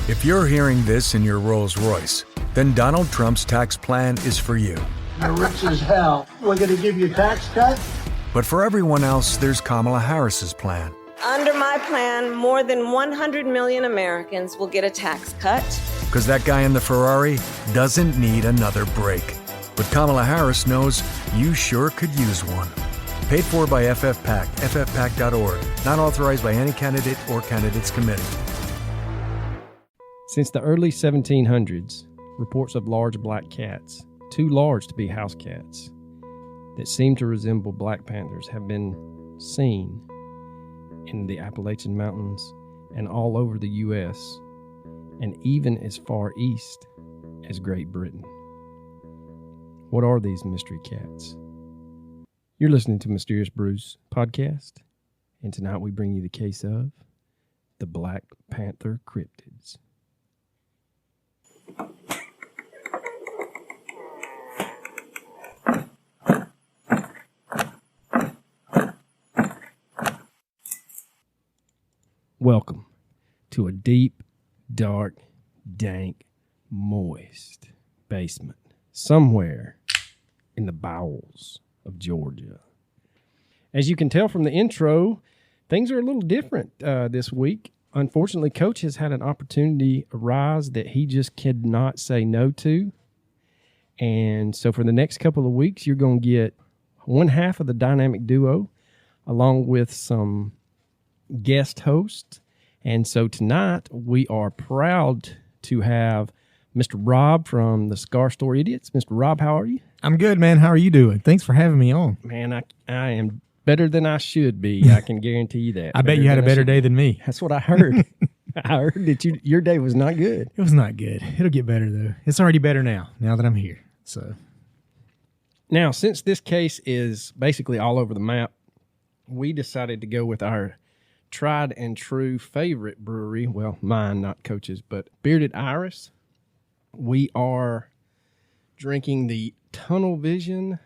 If you're hearing this in your Rolls Royce, then Donald Trump's tax plan is for you. You're rich as hell. We're going to give you a tax cut? But for everyone else, there's Kamala Harris's plan. Under my plan, more than 100 million Americans will get a tax cut. Because that guy in the Ferrari doesn't need another break. But Kamala Harris knows you sure could use one. Paid for by FFPAC, ffpac.org. Not authorized by any candidate or candidates committee. Since the early 1700s, reports of large black cats, too large to be house cats, that seem to resemble black panthers have been seen in the Appalachian Mountains and all over the U.S., and even as far east as Great Britain. What are these mystery cats? You're listening to Mysterious Brews Podcast, and tonight we bring you the case of the Black Panther cryptids. Welcome to a deep, dark, dank, moist basement somewhere in the bowels of Georgia. As you can tell from the intro, things are a little different this week. Unfortunately, Coach has had an opportunity arise that he just cannot say no to. And so for the next couple of weeks, you're going to get one half of the dynamic duo along with some guest hosts. And so tonight we are proud to have Mr. Rob from the Cigar Store Idiots. Mr. Rob, how are you? I'm good, man. How are you doing? Thanks for having me on. Man, I am better than I should be. I can guarantee you that. I bet you had a better day than me. That's what I heard. I heard that your day was not good. It was not good. It'll get better, though. It's already better now that I'm here. So now, since this case is basically all over the map, we decided to go with our tried and true favorite brewery. Well, mine, not Coach's, but Bearded Iris. We are drinking the Tunnel Vision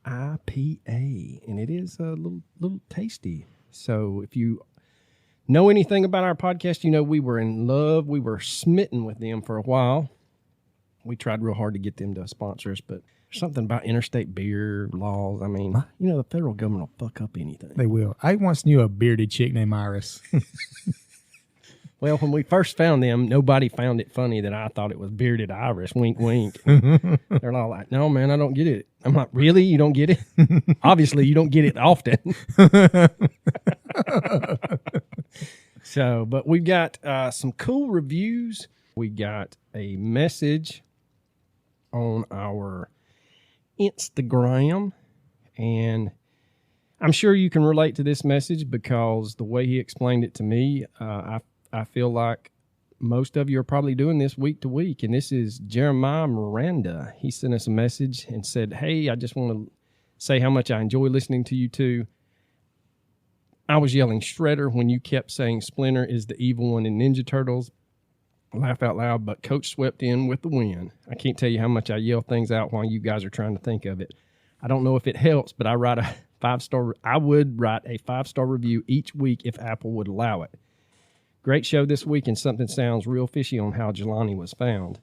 IPA, and it is a little tasty. So if you know anything about our podcast, you know we were in love. We were smitten with them for a while. We tried real hard to get them to sponsor us, but there's something about interstate beer laws. I mean, you know, the federal government will fuck up anything. They will. I once knew a bearded chick named Iris. Well, when we first found them, nobody found it funny that I thought it was Bearded Iris. Wink, wink. They're all like, no, man, I don't get it. I'm like, really? You don't get it? Obviously, you don't get it often. So, but we've got some cool reviews. We got a message on our Instagram, and I'm sure you can relate to this message because the way he explained it to me, I feel like most of you are probably doing this week to week. And this is Jeremiah Miranda. He sent us a message and said, hey, I just want to say how much I enjoy listening to you two. I was yelling Shredder when you kept saying Splinter is the evil one in Ninja Turtles. Laugh out loud, but Coach swept in with the win. I can't tell you how much I yell things out while you guys are trying to think of it. I don't know if it helps, but I would write a 5-star review each week if Apple would allow it. Great show this week, and something sounds real fishy on how Jelani was found.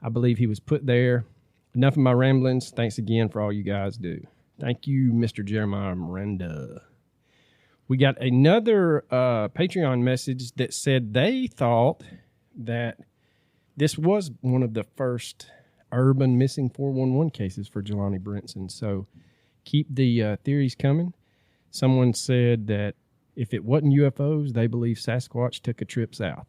I believe he was put there. Enough of my ramblings. Thanks again for all you guys do. Thank you, Mr. Jeremiah Miranda. We got another Patreon message that said they thought that this was one of the first urban missing 411 cases for Jelani Brinson. So keep the theories coming. Someone said that if it wasn't UFOs, they believe Sasquatch took a trip south.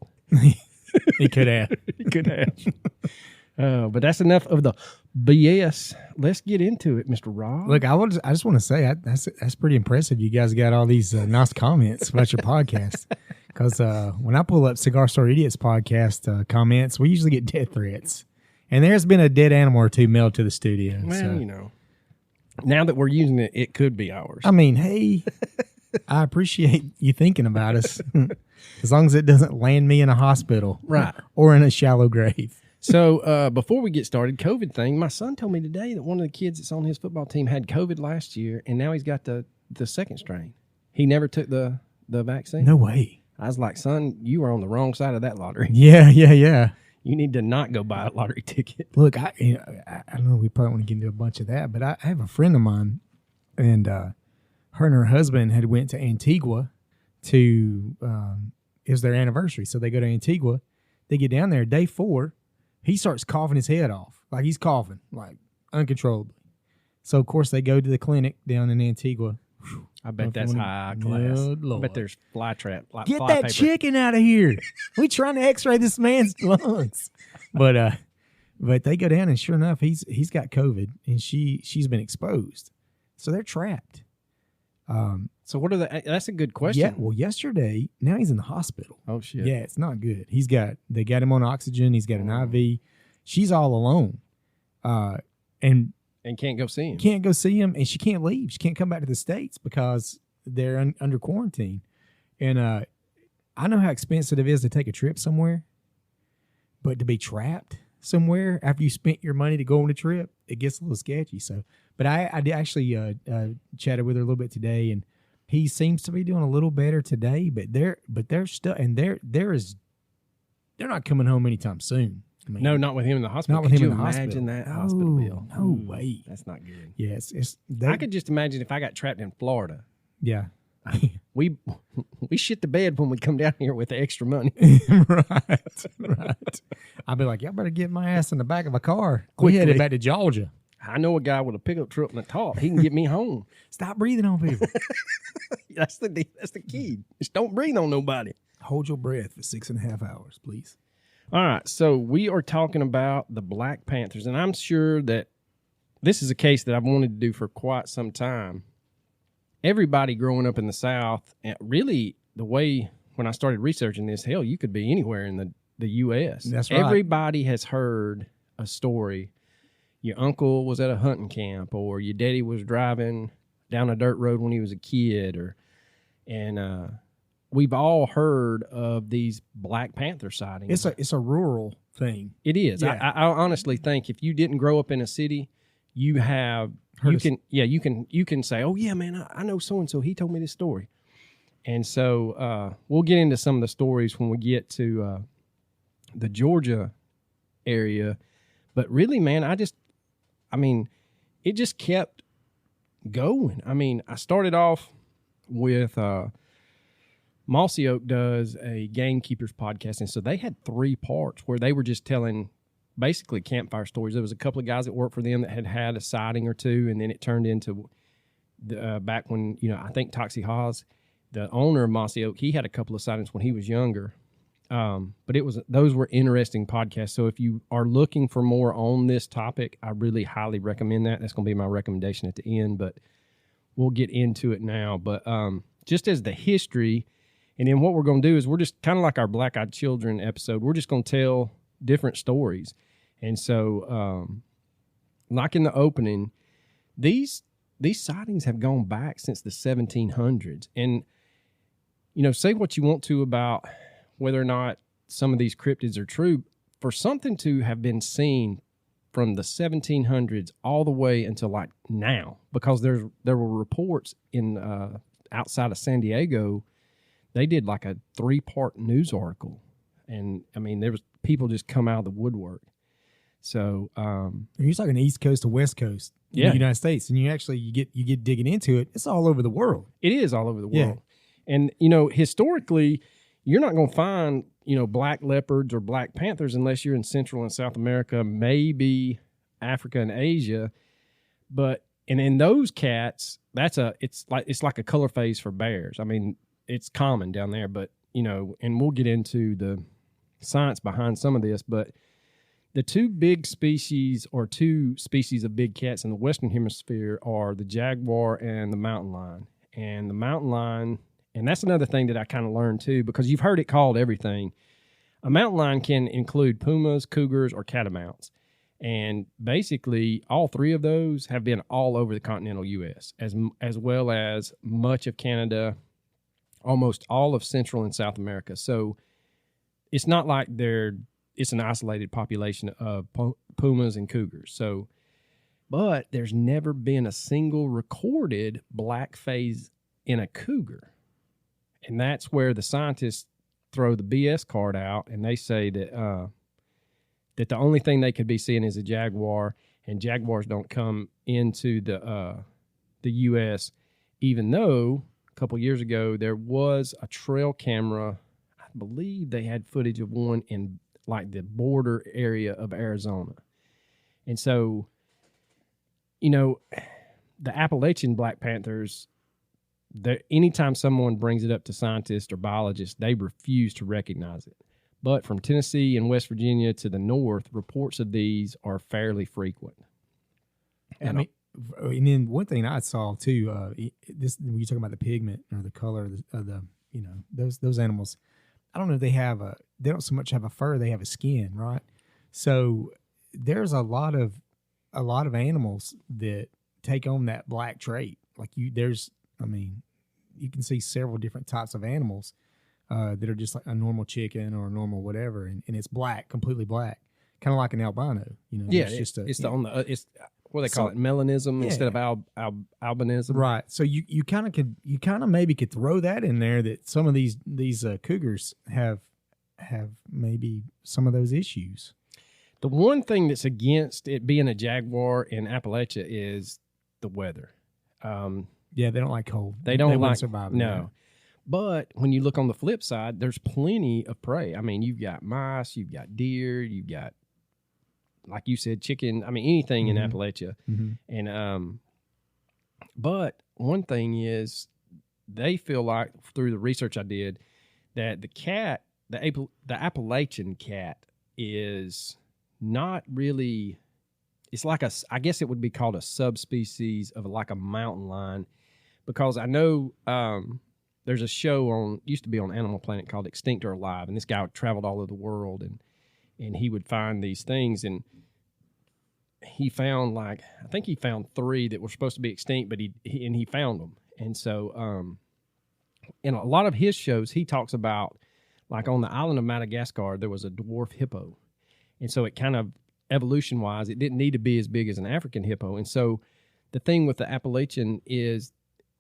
He could have. He could have. But that's enough of the BS. Let's get into it, Mr. Rob. Look, I just want to say that's pretty impressive. You guys got all these nice comments about your podcast. Because when I pull up Cigar Store Idiots Podcast comments, we usually get death threats. And there's been a dead animal or two mailed to the studio. Well, so. you know, now that we're using it, it could be ours. I mean, hey, I appreciate you thinking about us. As long as it doesn't land me in a hospital. Right. Or in a shallow grave. So before we get started, COVID thing, my son told me today that one of the kids that's on his football team had COVID last year, and now he's got the second strain. He never took the vaccine. No way. I was like, son, you were on the wrong side of that lottery. Yeah. You need to not go buy a lottery ticket. Look, I don't know. We probably want to get into a bunch of that, but I have a friend of mine, and her and her husband had went to Antigua to it was their anniversary, so they go to Antigua. They get down there, day 4, he starts coughing his head off, like he's coughing like uncontrollably. So of course they go to the clinic down in Antigua. I bet that's high class. I bet there's fly trap. Get that paper. Chicken out of here. We trying to x-ray this man's lungs. But they go down and sure enough, he's got COVID and she's been exposed. So they're trapped. So what are that's a good question. Yeah. Well, yesterday, now he's in the hospital. Oh shit. Yeah, it's not good. They got him on oxygen. He's got an IV. She's all alone. And can't go see him. Can't go see him, and she can't leave. She can't come back to the States because they're under quarantine. And I know how expensive it is to take a trip somewhere, but to be trapped somewhere after you spent your money to go on a trip, it gets a little sketchy. So, but I did actually chatted with her a little bit today, and he seems to be doing a little better today. But they're still, and they're not coming home anytime soon. I mean, no, not with him in the hospital. Not with him in the imagine hospital. That hospital bill? No way. That's not good. Yes, I could just imagine if I got trapped in Florida. Yeah. We shit the bed when we come down here with the extra money. Right. I'd be like, y'all better get my ass in the back of a car. We headed back to Georgia. I know a guy with a pickup truck on the top. He can get me home. Stop breathing on people. That's the key. Just don't breathe on nobody. Hold your breath for 6.5 hours, please. All right, so we are talking about the Black Panthers, and I'm sure that this is a case that I've wanted to do for quite some time. Everybody growing up in the South, and really the way when I started researching this, hell, you could be anywhere in the U.S. That's right. Everybody has heard a story. Your uncle was at a hunting camp, or your daddy was driving down a dirt road when he was a kid, and we've all heard of these Black Panther sightings. It's a rural thing. It is. Yeah. I honestly think if you didn't grow up in a city, you have you can say, oh yeah, man, I know so and so. He told me this story, and so we'll get into some of the stories when we get to the Georgia area. But really, man, it just kept going. I mean, I started off with. Mossy Oak does a Gamekeepers podcast, and so they had 3 parts where they were just telling basically campfire stories. There was a couple of guys that worked for them that had a sighting or two, and then it turned into back when, I think Toxie Haas, the owner of Mossy Oak, he had a couple of sightings when he was younger. But those were interesting podcasts. So if you are looking for more on this topic, I really highly recommend that. That's going to be my recommendation at the end, but we'll get into it now. But just as the history. And then what we're going to do is we're just kind of like our Black Eyed Children episode. We're just going to tell different stories. And so, like in the opening, these sightings have gone back since the 1700s. And, say what you want to about whether or not some of these cryptids are true, for something to have been seen from the 1700s all the way until like now, because there were reports in outside of San Diego. They did like a 3-part news article, and there was people just come out of the woodwork. So you're talking East Coast to West Coast in the United States, and you get digging into it. It's all over the world. It is all over the world, and historically, you're not going to find black leopards or Black Panthers unless you're in Central and South America, maybe Africa and Asia, but in those cats, it's like a color phase for bears. It's common down there, but, and we'll get into the science behind some of this, but the two species of big cats in the Western Hemisphere are the jaguar and the mountain lion. And the mountain lion, and that's another thing that I kind of learned too, because you've heard it called everything. A mountain lion can include pumas, cougars, or catamounts. And basically, all 3 of those have been all over the continental U.S., as well as much of Canada, almost all of Central and South America. So it's not like it's an isolated population of pumas and cougars. So, but there's never been a single recorded black phase in a cougar. And that's where the scientists throw the BS card out, and they say that that the only thing they could be seeing is a jaguar, and jaguars don't come into the U.S., even though a couple years ago there was a trail camera. I believe they had footage of one in like the border area of Arizona. And so, you know, the Appalachian black panthers, anytime someone brings it up to scientists or biologists, they refuse to recognize it. But from Tennessee and West Virginia to the north, reports of these are fairly frequent. And then one thing I saw too, this when you talk about the pigment or the color of the you know, those animals, I don't know if they don't so much have a fur, they have a skin, right? So there's a lot of animals that take on that black trait. Like you can see several different types of animals that are just like a normal chicken or a normal whatever, and it's black, completely black, kind of like an albino. You know, yeah, it's what they call it, melanism instead of albinism. Right. So you kind of maybe could throw that in there, that some of these cougars have maybe some of those issues. The one thing that's against it being a jaguar in Appalachia is the weather. Yeah, they don't like cold. They don't survive. No. But when you look on the flip side, there's plenty of prey. I mean, you've got mice, you've got deer, you've got, like you said, chicken. I mean, anything in Appalachia. Mm-hmm. And but one thing is, they feel like through the research I did that the Appalachian cat is not really. It's like I guess it would be called a subspecies of like a mountain lion, because I know there's a show used to be on Animal Planet called Extinct or Alive, and this guy traveled all over the world and he would find these things, and he found I think he found 3 that were supposed to be extinct, but he found them. And so in a lot of his shows he talks about, like on the island of Madagascar there was a dwarf hippo, and so it kind of evolution wise it didn't need to be as big as an African hippo. And so the thing with the Appalachian is,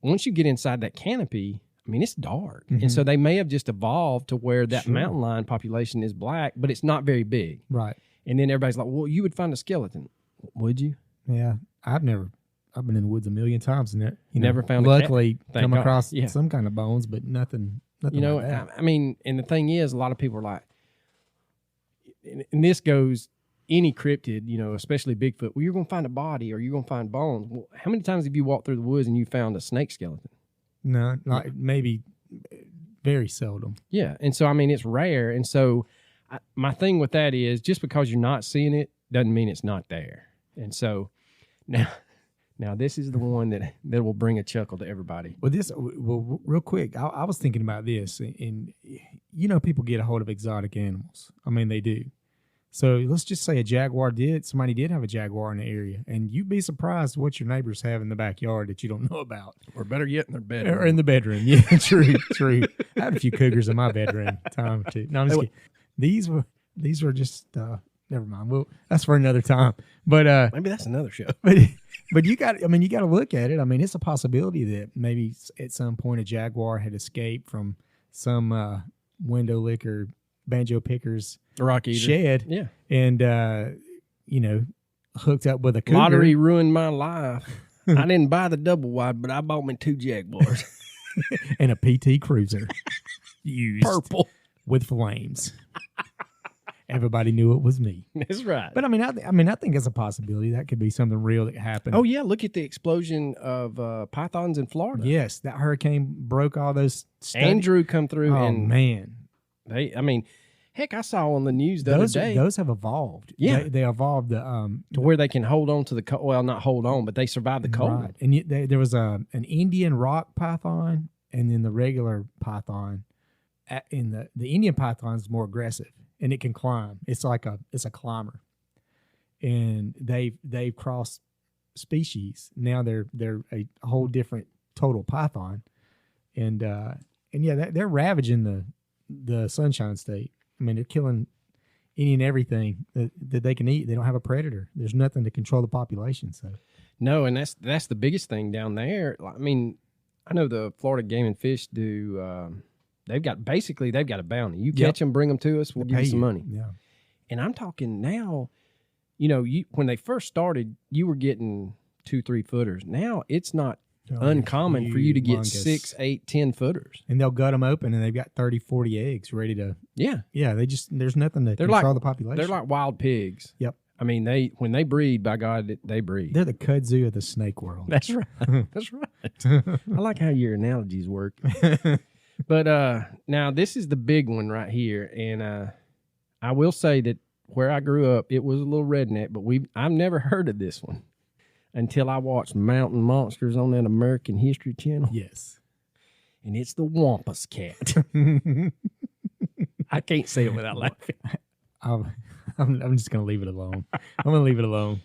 once you get inside that canopy, I mean, it's dark. Mm-hmm. And so they may have just evolved to where that mountain lion population is black, but it's not very big. Right. And then everybody's like, well, you would find a skeleton. Would you? Yeah. I've been in the woods a million times and never found luckily a cat. Come across some kind of bones, but nothing like that. I mean, and the thing is, a lot of people are like, and this goes, any cryptid, especially Bigfoot, well, you're going to find a body or you're going to find bones. Well, how many times have you walked through the woods and you found a snake skeleton? No, maybe very seldom. Yeah. And so, I mean, it's rare. And so my thing with that is, just because you're not seeing it doesn't mean it's not there. And so now this is the one that will bring a chuckle to everybody. Well, real quick, I was thinking about this, and people get a hold of exotic animals. I mean, they do. So let's just say somebody did have a jaguar in the area, and you'd be surprised what your neighbors have in the backyard that you don't know about. Or better yet, in their bedroom. Or in the bedroom. Yeah, true. I had a few cougars in my bedroom, time or two. No, I'm just kidding. These were just, never mind. Well, that's for another time. But maybe that's another show. But you got to look at it. I mean, it's a possibility that maybe at some point a jaguar had escaped from some window licker, banjo pickers rock eater shed, yeah, and hooked up with a cougar. Lottery ruined my life. I didn't buy the double wide, but I bought me 2 Jaguars and a PT Cruiser, used purple with flames. Everybody knew it was me. That's right. But I think it's a possibility that could be something real that happened. Oh yeah, look at the explosion of pythons in Florida. Yes, that hurricane broke all those. Andrew come through. Oh and man, heck, I saw on the news the other day. Those have evolved. Yeah. They evolved to where they can hold on to the cold. Well, not hold on, but they survived the cold. Right. And there was an Indian rock python and then the regular python. The Indian python is more aggressive and it can climb. It's a climber. And they've crossed species. Now they're a whole different total python. And yeah, they're ravaging the Sunshine State. I mean, they're killing any and everything that they can eat. They don't have a predator. There's nothing to control the population. So no, and that's the biggest thing down there. I mean, I know the Florida Game and Fish do they've got a bounty. You catch them, bring them to us, we'll give you some money. Yeah. And I'm talking now, you know, when they first started, you were getting 2-3 footers. Now it's not uncommon for you to get 6, 8, 10 footers. And they'll gut them open and they've got 30, 40 eggs ready to. Yeah. Yeah. There's nothing to control the population. They're like wild pigs. Yep. I mean, when they breed, by God, they breed. They're the kudzu of the snake world. That's right. That's right. I like how your analogies work. But now this is the big one right here. And I will say that where I grew up, it was a little redneck, but I've never heard of this one until I watched Mountain Monsters on that American History Channel. Yes. And it's the Wampus cat. I can't say it without laughing. I'm just going to leave it alone. I'm going to leave it alone.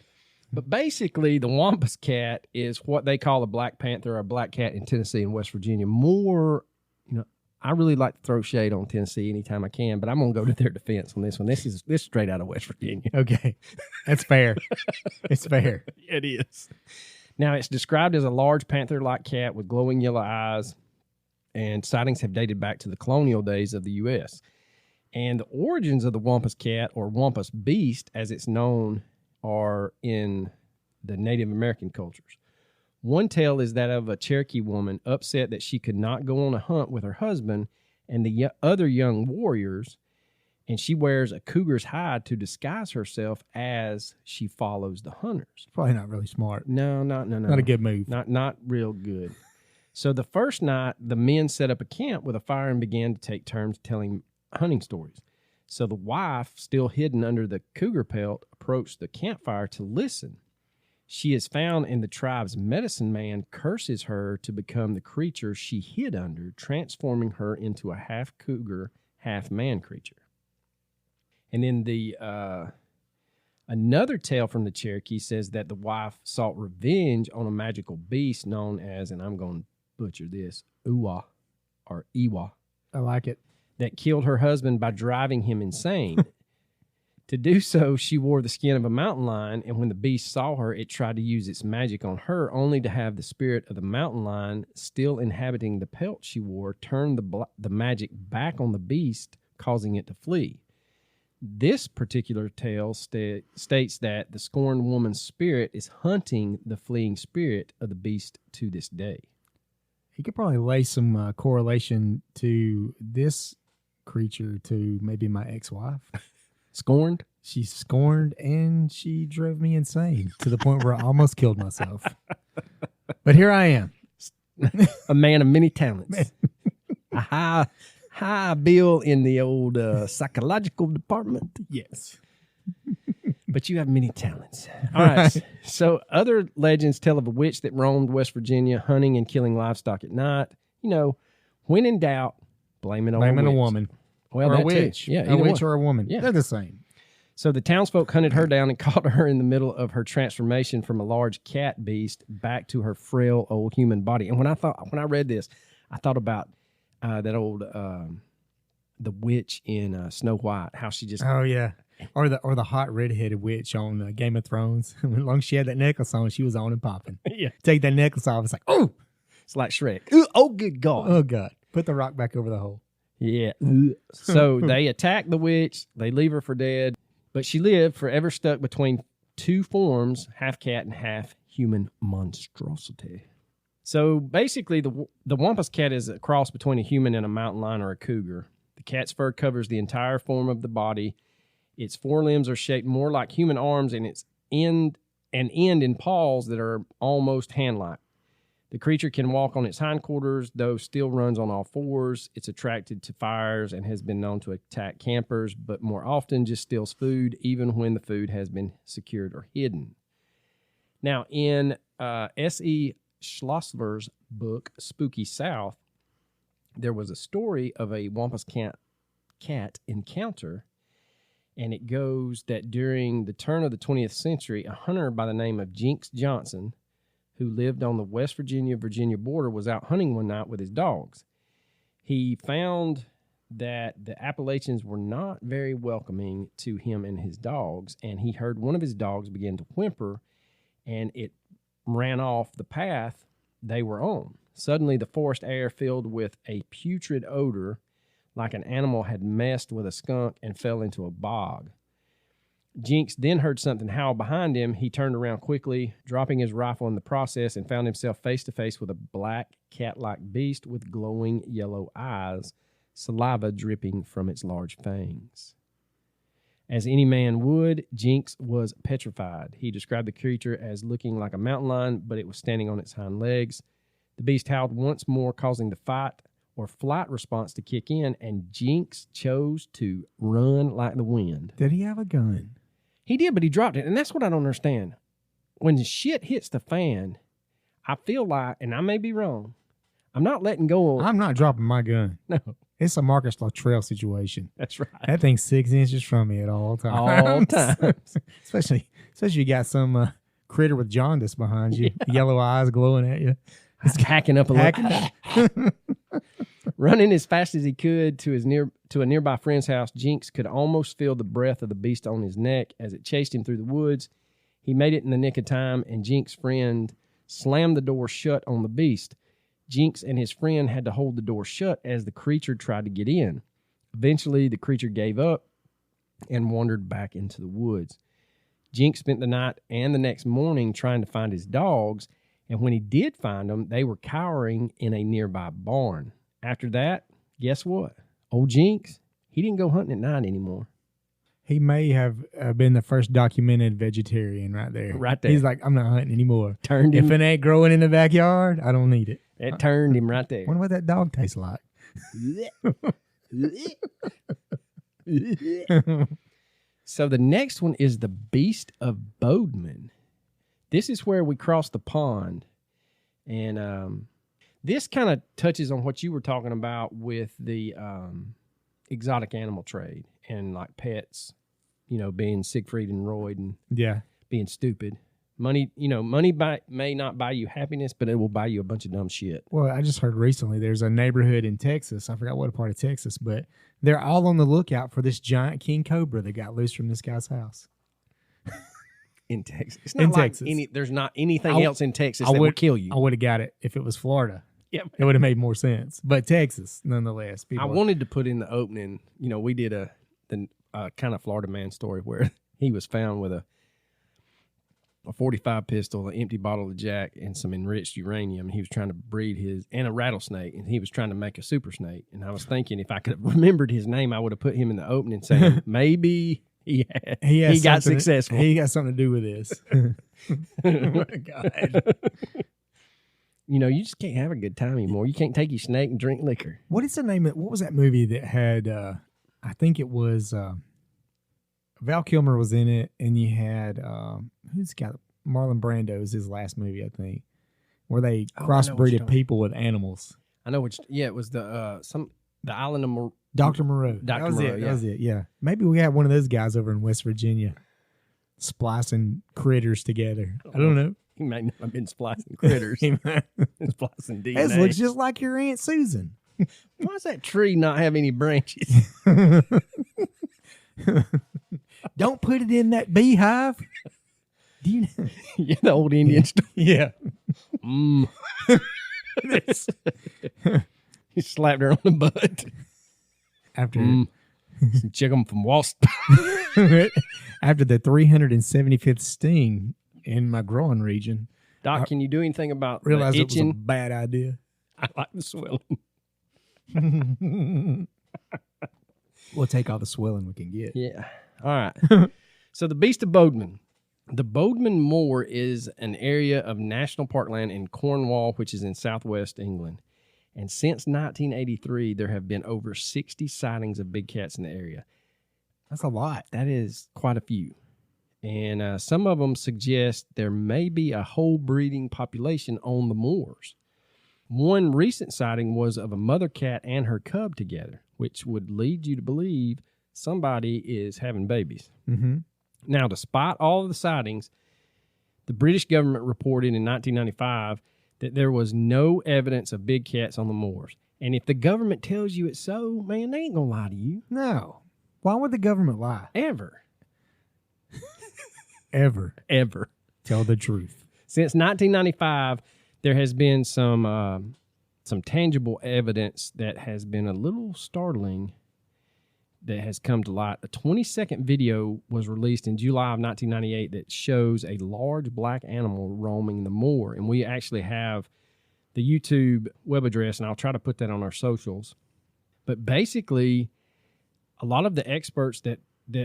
But basically, the Wampus cat is what they call a black panther or a black cat in Tennessee and West Virginia. More, you know, I really like to throw shade on Tennessee anytime I can, but I'm going to go to their defense on this one. This is straight out of West Virginia. Okay. That's fair. It's fair. It is. Now, it's described as a large panther-like cat with glowing yellow eyes, and sightings have dated back to the colonial days of the U.S., and the origins of the Wampus cat, or Wampus beast, as it's known, are in the Native American cultures. One tale is that of a Cherokee woman upset that she could not go on a hunt with her husband and the other young warriors, and she wears a cougar's hide to disguise herself as she follows the hunters. Probably not really smart. No. Not a good move. Not real good. So the first night, the men set up a camp with a fire and began to take turns telling hunting stories. So the wife, still hidden under the cougar pelt, approached the campfire to listen. She is found, and the tribe's medicine man curses her to become the creature she hid under, transforming her into a half cougar, half man creature. And then the another tale from the Cherokee says that the wife sought revenge on a magical beast known as, and I'm going to butcher this, Uwa or Iwa. I like it. That killed her husband by driving him insane. To do so, she wore the skin of a mountain lion, and when the beast saw her, it tried to use its magic on her, only to have the spirit of the mountain lion, still inhabiting the pelt she wore, turn the magic back on the beast, causing it to flee. This particular tale states that the scorned woman's spirit is hunting the fleeing spirit of the beast to this day. He could probably lay some correlation to this creature to maybe my ex-wife. Scorned? She scorned and she drove me insane to the point where I almost killed myself. But here I am. A man of many talents. A high bill in the old psychological department. Yes. But you have many talents. All right. So other legends tell of a witch that roamed West Virginia, hunting and killing livestock at night. You know, when in doubt, blame it on a woman. Well, or a witch. Too. Yeah, a witch one. or a woman. Yeah. They're the same. So the townsfolk hunted her down and caught her in the middle of her transformation from a large cat beast back to her frail old human body. And when I read this, I thought about that old the witch in Snow White, how she just or the hot red-headed witch on Game of Thrones. As long as she had that necklace on, she was on and popping. Yeah, take that necklace off, it's like, oh, it's like Shrek. Ooh, oh, good God! Oh God! Put the rock back over the hole. Yeah. So they attack the witch. They leave her for dead, but she lived forever stuck between two forms, half cat and half human monstrosity. So basically, the Wampus cat is a cross between a human and a mountain lion or a cougar. The cat's fur covers the entire form of the body. Its forelimbs are shaped more like human arms, and its end in paws that are almost hand-like. The creature can walk on its hindquarters, though still runs on all fours. It's attracted to fires and has been known to attack campers, but more often just steals food, even when the food has been secured or hidden. Now, in S.E. Schlossler's book, Spooky South, there was a story of a Wampus cat encounter, and it goes that during the turn of the 20th century, a hunter by the name of Jinx Johnson, who lived on the West Virginia border, was out hunting one night with his dogs. He found that the Appalachians were not very welcoming to him and his dogs, and he heard one of his dogs begin to whimper, and it ran off the path they were on. Suddenly, the forest air filled with a putrid odor, like an animal had messed with a skunk and fell into a bog. Jinx then heard something howl behind him. He turned around quickly, dropping his rifle in the process, and found himself face to face with a black cat-like beast with glowing yellow eyes, saliva dripping from its large fangs. As any man would, Jinx was petrified. He described the creature as looking like a mountain lion, but it was standing on its hind legs. The beast howled once more, causing the fight or flight response to kick in, and Jinx chose to run like the wind. Did he have a gun? He did, but he dropped it, and that's what I don't understand. When shit hits the fan, I feel like, and I may be wrong, I'm not letting go of... I'm not dropping my gun. No. It's a Marcus Luttrell situation. That's right. That thing's 6 inches from me at all times. All times. especially you got some critter with jaundice behind you, yellow eyes glowing at you. It's hacking up a little. Running as fast as he could to a nearby friend's house, Jinx could almost feel the breath of the beast on his neck as it chased him through the woods. He made it in the nick of time, and Jinx's friend slammed the door shut on the beast. Jinx and his friend had to hold the door shut as the creature tried to get in. Eventually, the creature gave up and wandered back into the woods. Jinx spent the night and the next morning trying to find his dogs, and when he did find them, they were cowering in a nearby barn. After that, guess what? Old Jinx, he didn't go hunting at night anymore. He may have been the first documented vegetarian right there. Right there. He's like, I'm not hunting anymore. Turned him. If it ain't growing in the backyard, I don't need it. It turned him right there. Wonder what that dog tastes like. So the next one is the Beast of Bodmin. This is where we cross the pond. And this kind of touches on what you were talking about with the exotic animal trade and like pets, being Siegfried and Roy and being stupid. Money, may not buy you happiness, but it will buy you a bunch of dumb shit. Well, I just heard recently there's a neighborhood in Texas. I forgot what part of Texas, but they're all on the lookout for this giant king cobra that got loose from this guy's house. In Texas. It's not Texas. There's not anything else in Texas that would kill you. I would have got it if it was Florida. Yep. It would have made more sense. But Texas, nonetheless. I wanted to put in the opening, we did the kind of Florida man story where he was found with a 45 pistol, an empty bottle of Jack, and some enriched uranium. He was trying to breed and a rattlesnake, and he was trying to make a super snake. And I was thinking if I could have remembered his name, I would have put him in the opening saying maybe he got successful. He got something to do with this. Oh my God. You just can't have a good time anymore. You can't take your snake and drink liquor. What is the name of, what was that movie that had, I think it was, Val Kilmer was in it, and you had, who's got, Marlon Brando is his last movie, I think, where they crossbreeded people with animals. I know it was the island of Dr. Moreau. Dr. Moreau, That was it, yeah. Maybe we have one of those guys over in West Virginia splicing critters together. I don't know. He might not have been splicing critters. Splicing DNA. This looks just like your Aunt Susan. Why does that tree not have any branches? Don't put it in that beehive. Do you know? Yeah, the old Indian story. Yeah. He slapped her on the butt. After check them from Wall after the 375th sting in my groin region. Doc, can you do anything about realize the itching? itching? It was a bad idea. I like the swelling. We'll take all the swelling we can get. Yeah. All right. So the Beast of Bodmin. The Bodmin Moor is an area of national parkland in Cornwall, which is in southwest England. And since 1983, there have been over 60 sightings of big cats in the area. That's a lot. That is quite a few. And some of them suggest there may be a whole breeding population on the moors. One recent sighting was of a mother cat and her cub together, which would lead you to believe somebody is having babies. Mm-hmm. Now, despite all of the sightings, the British government reported in 1995 that there was no evidence of big cats on the moors. And if the government tells you it's so, man, they ain't going to lie to you. No. Why would the government lie? Ever. Ever. Tell the truth. Since 1995, there has been some some tangible evidence that has been a little startling that has come to light. A 20-second video was released in July of 1998 that shows a large black animal roaming the moor. And we actually have the YouTube web address, and I'll try to put that on our socials. But basically, a lot of the experts that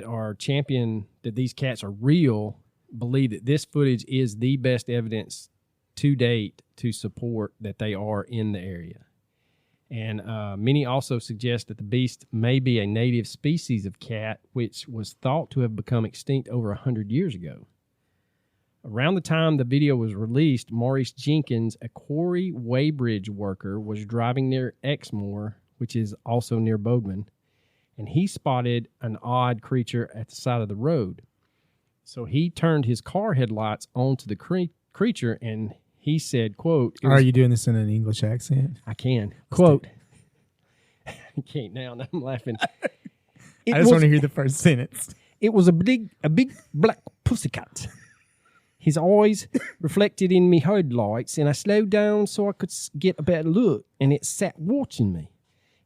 are champion that these cats are real believe that this footage is the best evidence to date to support that they are in the area. And many also suggest that the beast may be a native species of cat, which was thought to have become extinct over 100 years ago. Around the time the video was released, Maurice Jenkins, a quarry weighbridge worker, was driving near Exmoor, which is also near Bodmin, and he spotted an odd creature at the side of the road. So he turned his car headlights onto the creature, and he said, quote... Are you doing this in an English accent? I can. Quote... I can't now, and I'm laughing. I just want to hear the first sentence. It was a big black pussycat. His eyes reflected in me headlights, and I slowed down so I could get a better look, and it sat watching me.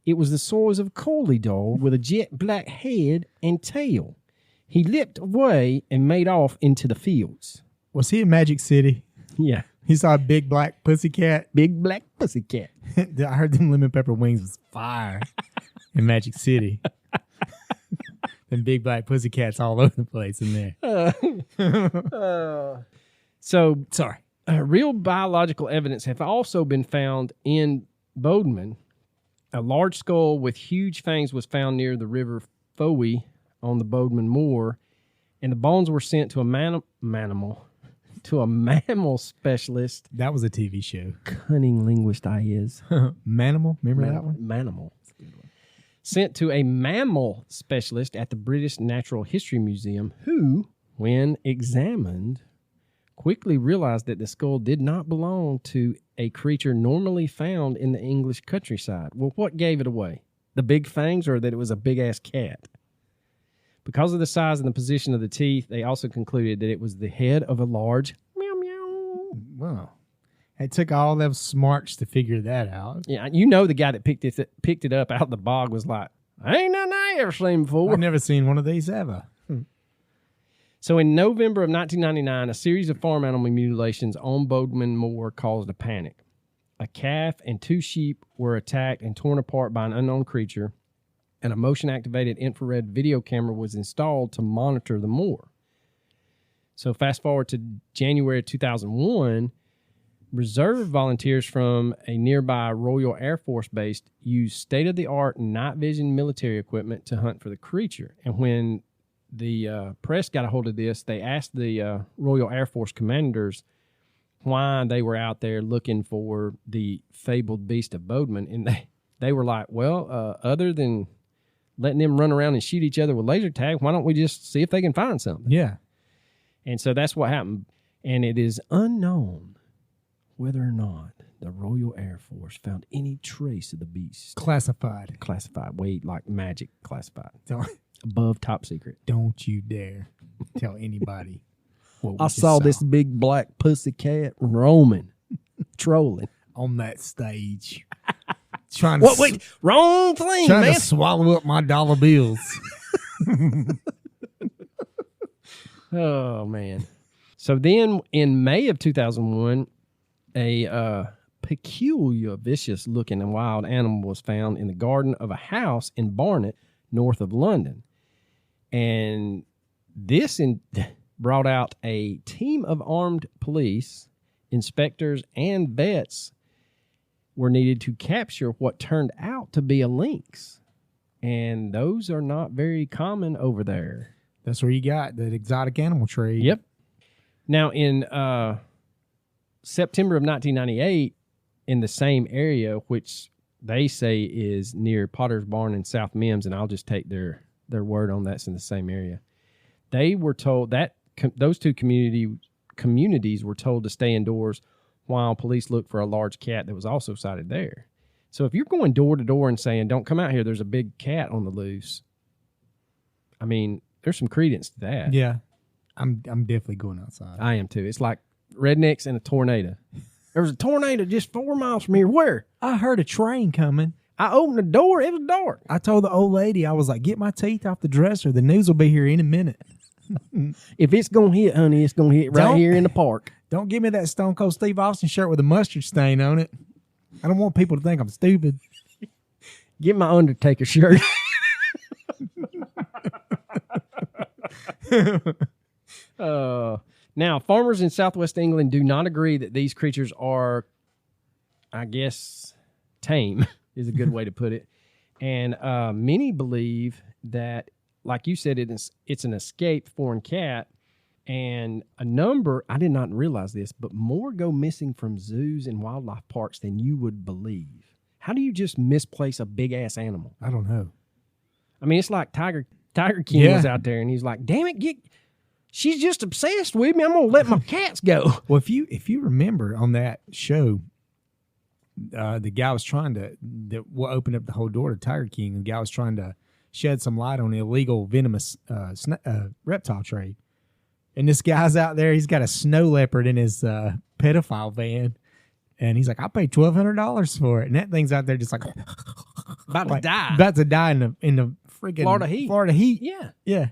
It was the size of a collie dog with a jet black head and tail. He leapt away and made off into the fields. Was he in Magic City? Yeah. He saw a big black pussycat? Big black pussycat. I heard them lemon pepper wings was fire in Magic City. Them big black pussycats all over the place in there. So, sorry. Real biological evidence have also been found in Bodmin. A large skull with huge fangs was found near the river Fowey on the Bodmin Moor, and the bones were sent to a mammal specialist. That was a TV show. Cunning linguist I is. Manimal? Remember that one? Manimal. Sent to a mammal specialist at the British Natural History Museum, who, when examined, quickly realized that the skull did not belong to a creature normally found in the English countryside. Well, what gave it away? The big fangs, or that it was a big-ass cat? Because of the size and the position of the teeth, they also concluded that it was the head of a large meow meow. Wow. It took all them smarts to figure that out. Yeah, you know the guy that picked it up out of the bog was like, ain't nothing I ever seen before. I've never seen one of these ever. So in November of 1999, a series of farm animal mutilations on Bodmin Moor caused a panic. A calf and 2 sheep were attacked and torn apart by an unknown creature, and a motion-activated infrared video camera was installed to monitor the moor. So fast forward to January 2001, reserve volunteers from a nearby Royal Air Force base used state-of-the-art night vision military equipment to hunt for the creature. And when the press got a hold of this, they asked the Royal Air Force commanders why they were out there looking for the fabled beast of Bodmin. And they were like, well, other than letting them run around and shoot each other with laser tag, why don't we just see if they can find something? Yeah. And so that's what happened. And it is unknown whether or not the Royal Air Force found any trace of the beast. Classified. Way like magic classified. Don't, Above top secret. don't you dare tell anybody. what we I just saw this big black pussycat roaming, trolling. on that stage. Trying to What? Wait, wrong thing, trying man. to swallow up my dollar bills. Oh, man. So then in May of 2001, a peculiar, vicious-looking and wild animal was found in the garden of a house in Barnet, north of London. And this brought out a team of armed police, inspectors, and vets were needed to capture what turned out to be a lynx. And those are not very common over there. That's where you got the exotic animal trade. Yep. Now, in September of 1998, in the same area, which they say is near Potter's Barn in South Mims, and I'll just take their word on that's in the same area, they were told that those two communities were told to stay indoors while police looked for a large cat that was also sighted there. So if you're going door to door and saying, don't come out here, there's a big cat on the loose, I mean, there's some credence to that. Yeah. I'm definitely going outside. I am too. It's like rednecks and a tornado. There was a tornado just 4 miles from here. Where? I heard a train coming. I opened the door. It was dark. I told the old lady, I was like, get my teeth off the dresser. The news will be here in a minute. If it's going to hit, honey, it's going to hit right here in the park. Don't give me that Stone Cold Steve Austin shirt with a mustard stain on it. I don't want people to think I'm stupid. Get my Undertaker shirt. Now, farmers in southwest England do not agree that these creatures are, I guess, tame is a good way to put it. And many believe that, like you said, it's an escaped foreign cat. And a number, I did not realize this, but more go missing from zoos and wildlife parks than you would believe. How do you just misplace a big-ass animal? I don't know. I mean, it's like Tiger King was out there, and he's like, damn it, she's just obsessed with me. I'm going to let my cats go. Well, if you remember on that show, the guy was trying to open up the whole door to Tiger King. The guy was trying to shed some light on the illegal venomous reptile trade. And this guy's out there. He's got a snow leopard in his pedophile van. And he's like, I paid $1,200 for it. And that thing's out there just like About to die. About to die in the freaking Florida heat. Yeah. Yeah.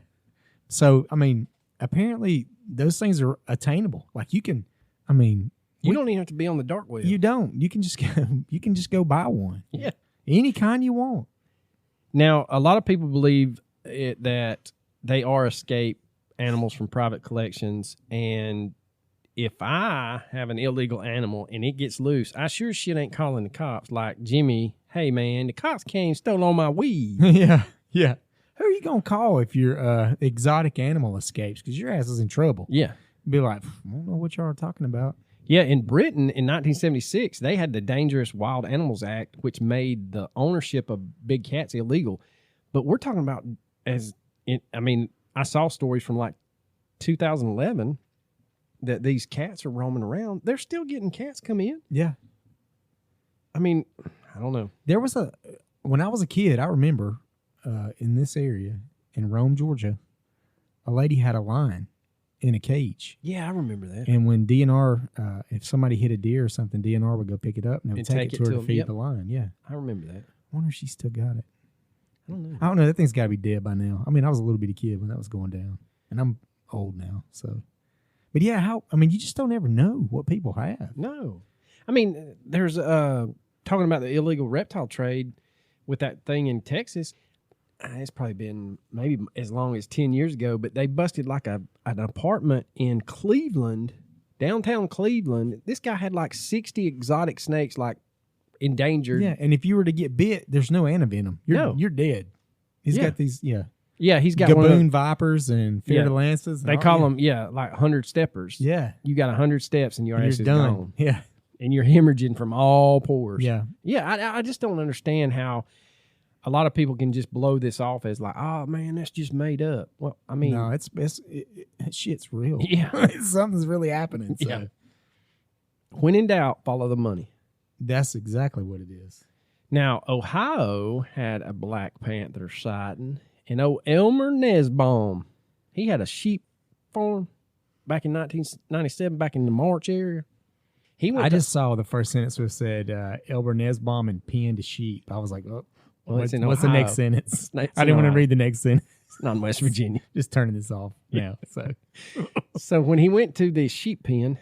So, I mean, apparently those things are attainable. Like you can, I mean, you don't even have to be on the dark web. You don't. You can just go buy one. Yeah. Any kind you want. Now, a lot of people believe that they are escaped animals from private collections, and if I have an illegal animal and it gets loose, I sure shit ain't calling the cops like, Jimmy, hey man, the cops came and stole all my weed. Yeah. Who are you going to call if your exotic animal escapes? Because your ass is in trouble. Yeah. Be like, I don't know what y'all are talking about. Yeah, in Britain in 1976, they had the Dangerous Wild Animals Act, which made the ownership of big cats illegal. But we're talking about I saw stories from like 2011 that these cats are roaming around. They're still getting cats come in. Yeah. I mean, I don't know. There was when I was a kid, I remember in this area in Rome, Georgia, a lady had a lion in a cage. Yeah, I remember that. And when DNR, if somebody hit a deer or something, DNR would go pick it up and they would take it to her to feed the lion. Yeah. I remember that. I wonder if she still got it. I don't know. I don't know. That thing's got to be dead by now. I mean, I was a little bitty kid when that was going down. And I'm old now, so. But yeah, you just don't ever know what people have. No. I mean, there's, talking about the illegal reptile trade with that thing in Texas, it's probably been maybe as long as 10 years ago, but they busted like an apartment in Cleveland, downtown Cleveland. This guy had like 60 exotic snakes, like endangered. Yeah, and if you were to get bit, there's no antivenom. You're dead. He's got these, Yeah, he's got Gaboon vipers and fear lances. They call them, like 100 steppers. Yeah. You got 100 steps and your ass is done. gone. Yeah. And you're hemorrhaging from all pores. Yeah. Yeah, I just don't understand how a lot of people can just blow this off as like, oh, man, that's just made up. Well, I mean. No, shit's real. Yeah. Something's really happening. So. Yeah. When in doubt, follow the money. That's exactly what it is. Now, Ohio had a Black Panther sighting. And Elmer Nesbaum, he had a sheep farm back in 1997, back in the March area. I just saw the first sentence where it said Elmer Nesbaum and pinned a sheep. I was like, oh, what's the next sentence? I didn't want to read the next sentence. It's not in West Virginia. Just turning this off now. So when he went to the sheep pen,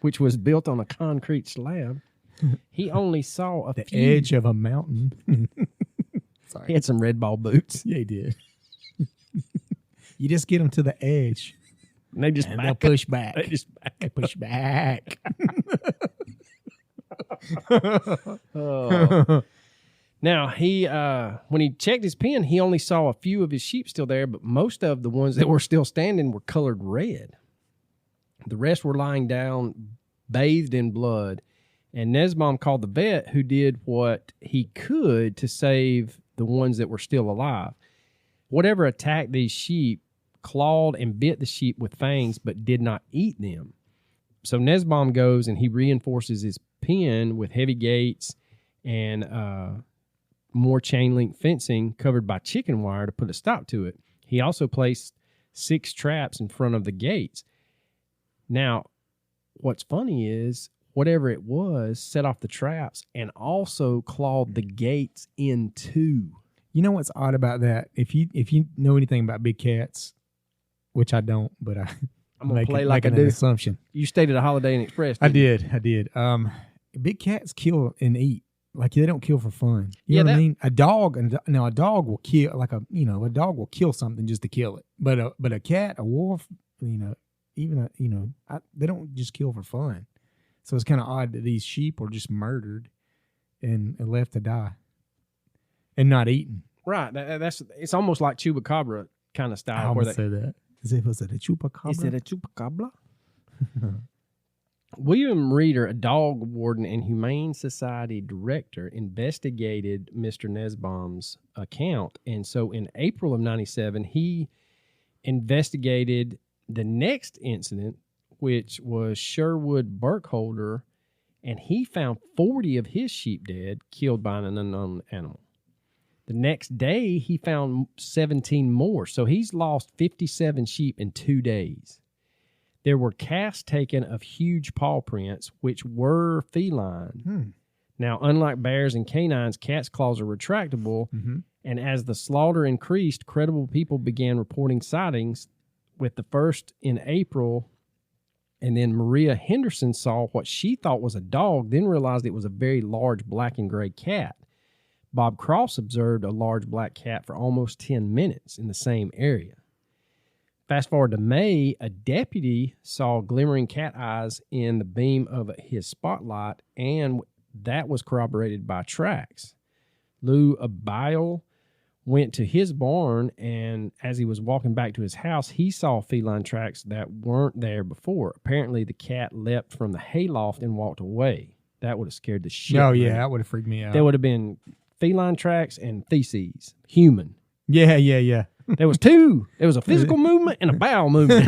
which was built on a concrete slab, he only saw the edge of a mountain. Sorry. He had some red ball boots. Yeah, he did. You just get them to the edge. And they just they'll push back. They push back. Now, he when he checked his pen, he only saw a few of his sheep still there, but most of the ones that were still standing were colored red. The rest were lying down, bathed in blood. And Nesbaum called the vet, who did what he could to save the ones that were still alive. Whatever attacked these sheep clawed and bit the sheep with fangs, but did not eat them. So Nesbaum goes and he reinforces his pen with heavy gates and more chain link fencing covered by chicken wire to put a stop to it. He also placed 6 traps in front of the gates. Now, what's funny is whatever it was set off the traps and also clawed the gates in two. You know what's odd about that? If you know anything about big cats, which I don't, but I'm gonna play like I do. An assumption. You stayed at a Holiday Inn Express. I did. Big cats kill and eat. Like they don't kill for fun. You know what I mean? A dog will kill a dog will kill something just to kill it. But a cat, a wolf, they don't just kill for fun. So it's kind of odd that these sheep were just murdered and left to die and not eaten. Right. It's almost like chupacabra kind of style. I almost say that. Was it a chupacabra? Is it a chupacabra? William Reeder, a dog warden and Humane Society director, investigated Mr. Nesbaum's account. And so in April of 97, he investigated the next incident, which was Sherwood Burkholder, and he found 40 of his sheep dead, killed by an unknown animal. The next day, he found 17 more. So he's lost 57 sheep in 2 days. There were casts taken of huge paw prints, which were feline. Now, unlike bears and canines, cats' claws are retractable. And as the slaughter increased, credible people began reporting sightings, with the first in April. And then Maria Henderson saw what she thought was a dog, then realized it was a very large black and gray cat. Bob Cross observed a large black cat for almost 10 minutes in the same area. Fast forward to May, a deputy saw glimmering cat eyes in the beam of his spotlight, and that was corroborated by tracks. Lou Abile went to his barn, and as he was walking back to his house, he saw feline tracks that weren't there before. Apparently, the cat leapt from the hayloft and walked away. That would have scared the shit out of me. That would have freaked me out. There would have been feline tracks and feces, human. Yeah. There was two. There was a physical movement and a bowel movement.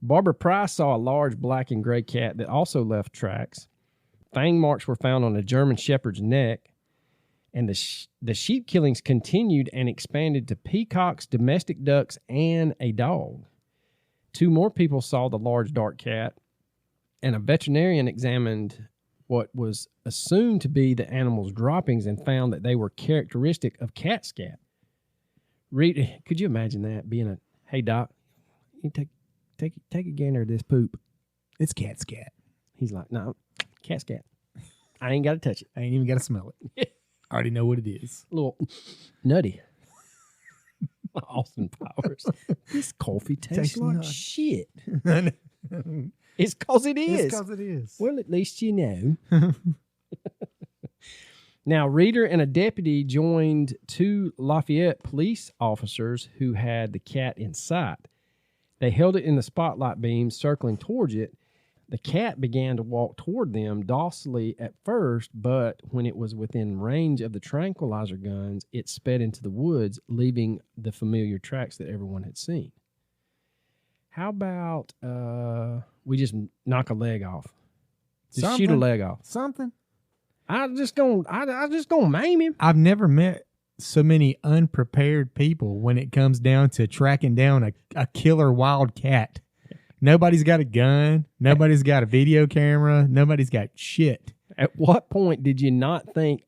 Barbara Price saw a large black and gray cat that also left tracks. Fang marks were found on a German shepherd's neck. And the sheep killings continued and expanded to peacocks, domestic ducks, and a dog. 2 more people saw the large dark cat, and a veterinarian examined what was assumed to be the animal's droppings and found that they were characteristic of cat scat. Could you imagine that being hey doc, you take a gander of this poop. It's cat scat. He's like, no, cat scat. I ain't got to touch it. I ain't even got to smell it. I already know what it is. A little nutty. Austin Powers. This coffee tastes like shit. It's because it is. It's because it is. Well, at least you know. Now, Reeder and a deputy joined 2 Lafayette police officers who had the cat in sight. They held it in the spotlight beam, circling towards it. The cat began to walk toward them docilely at first, but when it was within range of the tranquilizer guns, it sped into the woods, leaving the familiar tracks that everyone had seen. How about we just knock a leg off? Just shoot a leg off. Something. I just gonna maim him. I've never met so many unprepared people when it comes down to tracking down a killer wild cat. Nobody's got a gun. Nobody's got a video camera. Nobody's got shit. At what point did you not think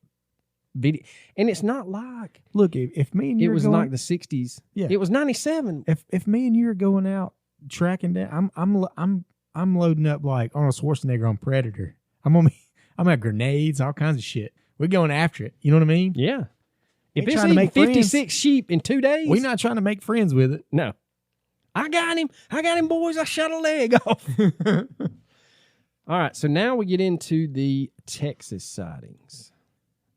video? And it's not like, look, if me and you, it was like the 60s. Yeah, it was 97. If me and you are going out tracking down, I'm loading up like Arnold Schwarzenegger on Predator. I'm at grenades, all kinds of shit. We're going after it. You know what I mean? Yeah. If it's eating 56 sheep in 2 days, we're not trying to make friends with it. No. I got him, boys. I shot a leg off. All right, so now we get into the Texas sightings.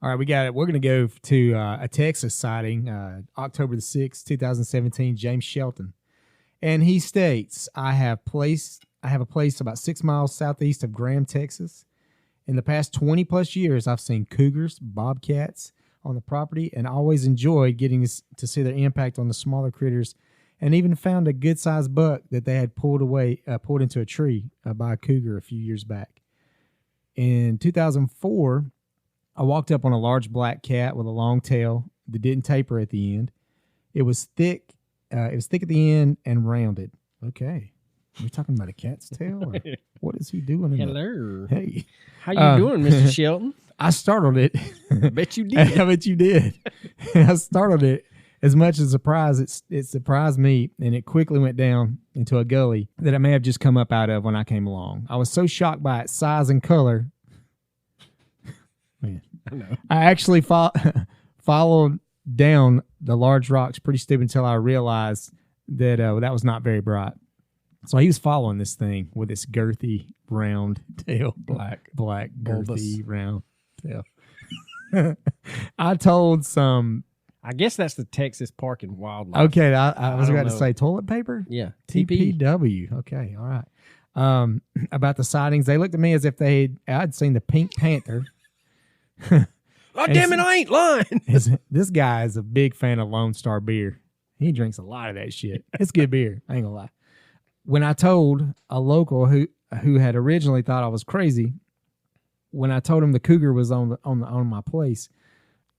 All right, we got it. We're going to go to a Texas sighting, October the 6th, 2017, James Shelton. And he states, I have a place about 6 miles southeast of Graham, Texas. In the past 20 plus years, I've seen cougars, bobcats on the property, and always enjoyed getting to see their impact on the smaller critters, and even found a good-sized buck that they had pulled into a tree by a cougar a few years back. In 2004, I walked up on a large black cat with a long tail that didn't taper at the end. It was thick. It was thick at the end and rounded. Okay. Are we talking about a cat's tail? Or what is he doing? Hello. Hey. How you doing, Mr. Shelton? I startled it. I bet you did. I bet you did. I startled it as much as it surprised me, and it quickly went down into a gully that it may have just come up out of when I came along. I was so shocked by its size and color. Man, I know. I actually followed down the large rocks pretty stupid until I realized that that was not very bright. So he was following this thing with its girthy, round tail. Black, girthy, round tail. I told some... I guess that's the Texas Park and Wildlife. Okay, I was about to say toilet paper? Yeah. TPW. Okay, all right. About the sightings, they looked at me as if I'd seen the Pink Panther. Oh, damn it, I ain't lying. This guy is a big fan of Lone Star beer. He drinks a lot of that shit. It's good beer. I ain't gonna lie. When I told a local who had originally thought I was crazy, when I told him the cougar was on my place,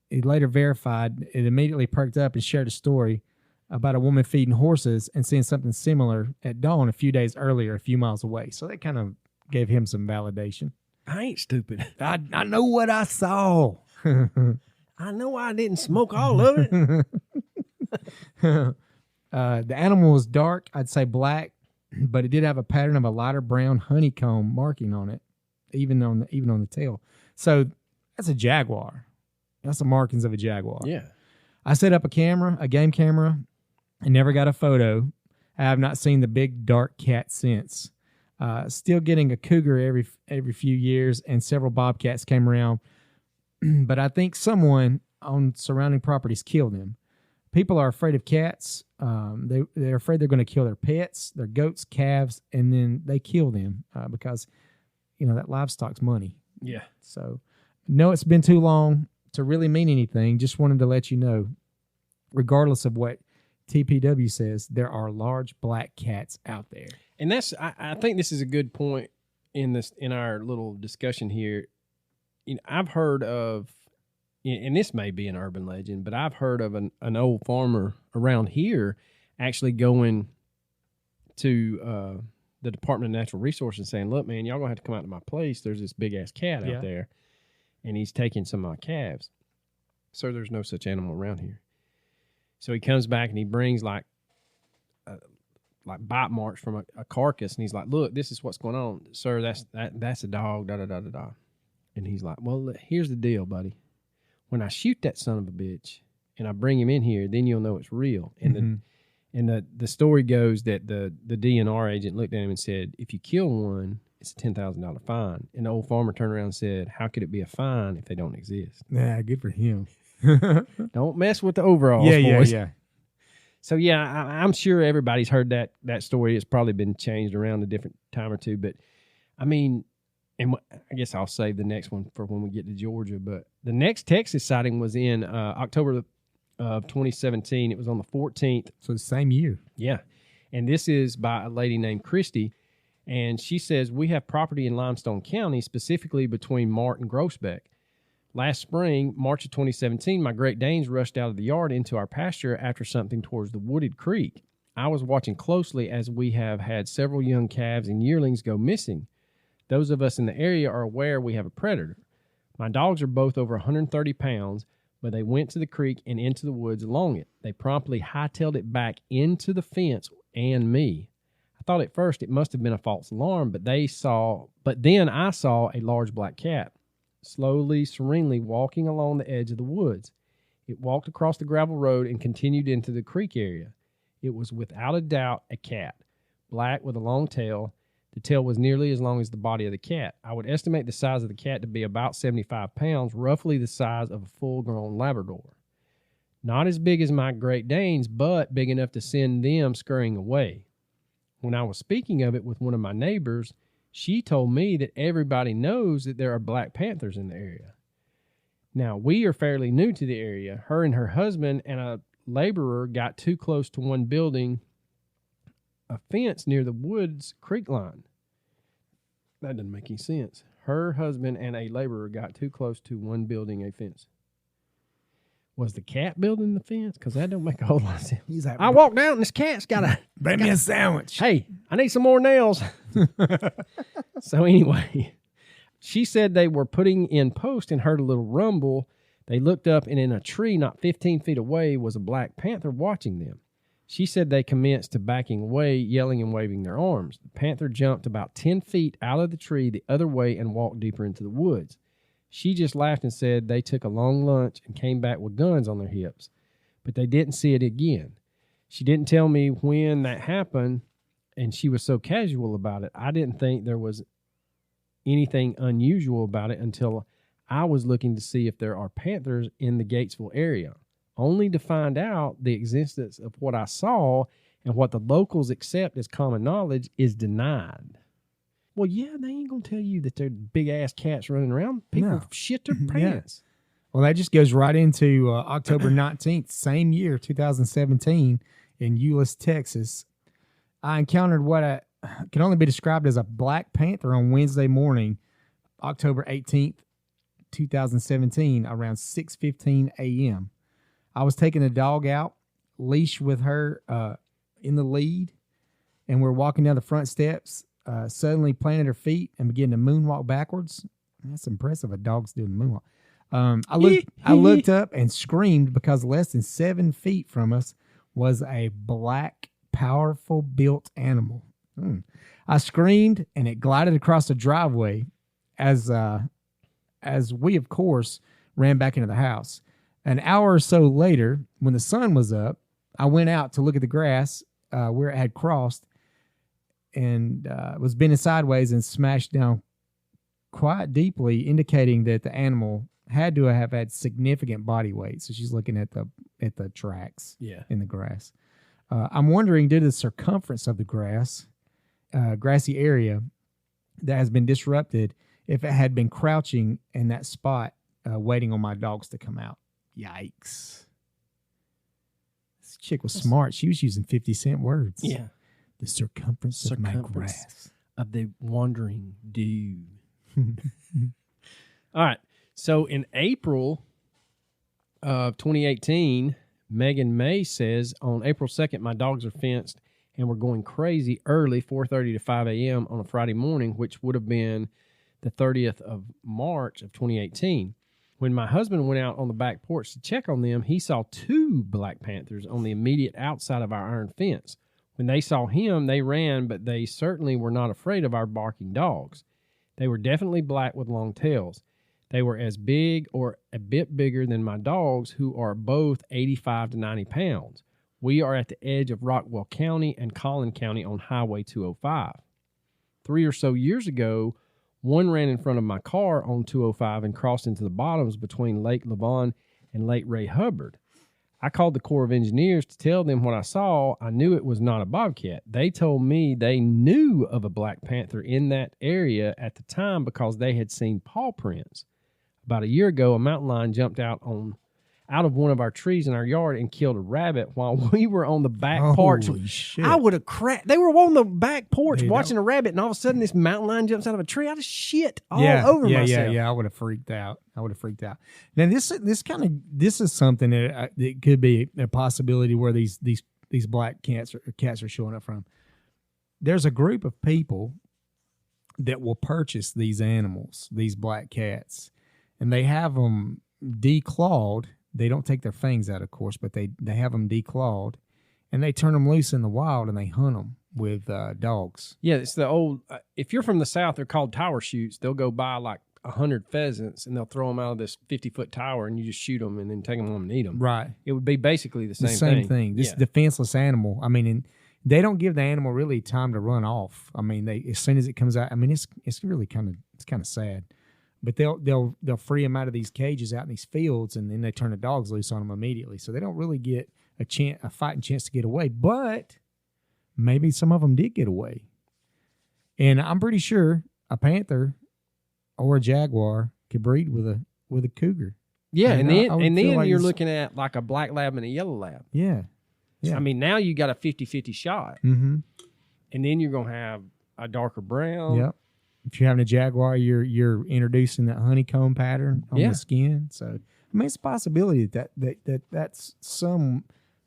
he later verified it. Immediately perked up and shared a story about a woman feeding horses and seeing something similar at dawn a few days earlier, a few miles away. So that kind of gave him some validation. I ain't stupid. I know what I saw. I know I didn't smoke all of it. The animal was dark, I'd say black, but it did have a pattern of a lighter brown honeycomb marking on it, even on the tail. So that's a jaguar. That's the markings of a jaguar. Yeah. I set up a game camera, and never got a photo. I have not seen the big dark cat since. Still getting a cougar every few years, and several bobcats came around. But I think someone on surrounding properties killed them. People are afraid of cats. They're afraid they're going to kill their pets, their goats, calves, and then they kill them because, that livestock's money. Yeah. So, no, it's been too long to really mean anything. Just wanted to let you know, regardless of what TPW says, there are large black cats out there. And I think this is a good point in our little discussion here. I've heard of, and this may be an urban legend, but I've heard of an old farmer around here actually going to the Department of Natural Resources and saying, look, man, y'all going to have to come out to my place. There's this big-ass cat out there, and he's taking some of my calves. Sir, there's no such animal around here. So he comes back, and he brings, like bite marks from a carcass, and he's like, look, this is what's going on. Sir, that's a dog, da-da-da-da-da. And he's like, well, look, here's the deal, buddy. When I shoot that son of a bitch and I bring him in here, then you'll know it's real. And the story goes that the DNR agent looked at him and said, if you kill one, it's a $10,000 fine. And the old farmer turned around and said, how could it be a fine if they don't exist? Yeah, good for him. Don't mess with the overalls, boys. Yeah. So, yeah, I'm sure everybody's heard that story. It's probably been changed around a different time or two. But, I mean, and I guess I'll save the next one for when we get to Georgia. But the next Texas sighting was in October of 2017. It was on the 14th. So the same year. Yeah. And this is by a lady named Christy. And she says, we have property in Limestone County, specifically between Mart and Groesbeck. Last spring, March of 2017, my Great Danes rushed out of the yard into our pasture after something towards the wooded creek. I was watching closely as we have had several young calves and yearlings go missing. Those of us in the area are aware we have a predator. My dogs are both over 130 pounds, but they went to the creek and into the woods along it. They promptly hightailed it back into the fence and me. I thought at first it must have been a false alarm, but then I saw a large black cat slowly, serenely walking along the edge of the woods. It walked across the gravel road and continued into the creek area. It was without a doubt a cat, black with a long tail. The tail was nearly as long as the body of the cat. I would estimate the size of the cat to be about 75 pounds, roughly the size of a full-grown Labrador. Not as big as my Great Danes, but big enough to send them scurrying away. When I was speaking of it with one of my neighbors, she told me that everybody knows that there are black panthers in the area. Now, we are fairly new to the area. Her and her husband and a laborer got too close to one building a fence near the woods creek line. That doesn't make any sense. Her husband and a laborer got too close to one building a fence. Was the cat building the fence? Because that don't make a whole lot of sense. He's like, I walked out and this cat's got a... Bring me a sandwich. Hey, I need some more nails. So anyway, she said they were putting in post and heard a little rumble. They looked up, and in a tree not 15 feet away was a black panther watching them. She said they commenced to backing away, yelling and waving their arms. The panther jumped about 10 feet out of the tree the other way and walked deeper into the woods. She just laughed and said they took a long lunch and came back with guns on their hips, but they didn't see it again. She didn't tell me when that happened, and she was so casual about it. I didn't think there was anything unusual about it until I was looking to see if there are panthers in the Gatesville area, only to find out the existence of what I saw and what the locals accept as common knowledge is denied. Well, yeah, they ain't going to tell you that they're big-ass cats running around. People shit their pants. Yeah. Well, that just goes right into October 19th, same year, 2017, in Euless, Texas. I encountered what can only be described as a black panther on Wednesday morning, October 18th, 2017, around 6:15 a.m. I was taking a dog out, leash with her in the lead, and we're walking down the front steps. Suddenly planted her feet and began to moonwalk backwards. That's impressive. A dog's doing the moonwalk. I looked up and screamed because less than 7 feet from us was a black, powerful built animal. I screamed and it glided across the driveway as we, of course, ran back into the house. An hour or so later, when the sun was up, I went out to look at the grass where it had crossed, and was bending sideways and smashed down quite deeply, indicating that the animal had to have had significant body weight. So she's looking at the tracks in the grass. I'm wondering, due to the circumference of the grassy area that has been disrupted, if it had been crouching in that spot, waiting on my dogs to come out. Yikes. This chick was smart. She was using 50-cent words. Yeah. The circumference of my grass. Of the wandering dew. All right. So in April of 2018, Megan May says, on April 2nd, my dogs are fenced and we're going crazy early, 4:30 to 5 a.m. on a Friday morning, which would have been the 30th of March of 2018. When my husband went out on the back porch to check on them, he saw 2 black panthers on the immediate outside of our iron fence. When they saw him, they ran, but they certainly were not afraid of our barking dogs. They were definitely black with long tails. They were as big or a bit bigger than my dogs, who are both 85 to 90 pounds. We are at the edge of Rockwell County and Collin County on Highway 205. 3 or so years ago, one ran in front of my car on 205 and crossed into the bottoms between Lake Levon and Lake Ray Hubbard. I called the Corps of Engineers to tell them what I saw. I knew it was not a bobcat. They told me they knew of a black panther in that area at the time because they had seen paw prints. About a year ago, a mountain lion jumped out of one of our trees in our yard and killed a rabbit while we were on the back porch. Holy shit. I would have cracked. They were on the back porch watching a rabbit, and all of a sudden this mountain lion jumps out of a tree. I just shit all over myself. Yeah. I would have freaked out. Now this is something that it could be a possibility where these black cats are showing up from. There's a group of people that will purchase these animals, these black cats, and they have them declawed. They don't take their fangs out, of course, but they have them declawed, and they turn them loose in the wild and they hunt them with dogs. Yeah, it's the old. If you're from the South, they're called tower shoots. They'll go buy like 100 pheasants and they'll throw them out of this 50-foot tower, and you just shoot them and then take them home and eat them. Right. It would be basically the same thing. This defenseless animal. I mean, and they don't give the animal really time to run off. I mean, as soon as it comes out, I mean, it's really kind of sad. But they'll free them out of these cages out in these fields, and then they turn the dogs loose on them immediately. So they don't really get a fighting chance to get away. But maybe some of them did get away. And I'm pretty sure a panther or a jaguar could breed with a cougar. Yeah, and then like you're looking at like a black lab and a yellow lab. Yeah. I mean, now you got a 50-50 shot. Mm-hmm. And then you're going to have a darker brown. Yep. If you're having a jaguar, you're introducing that honeycomb pattern on the skin. So I mean, it's a possibility that's some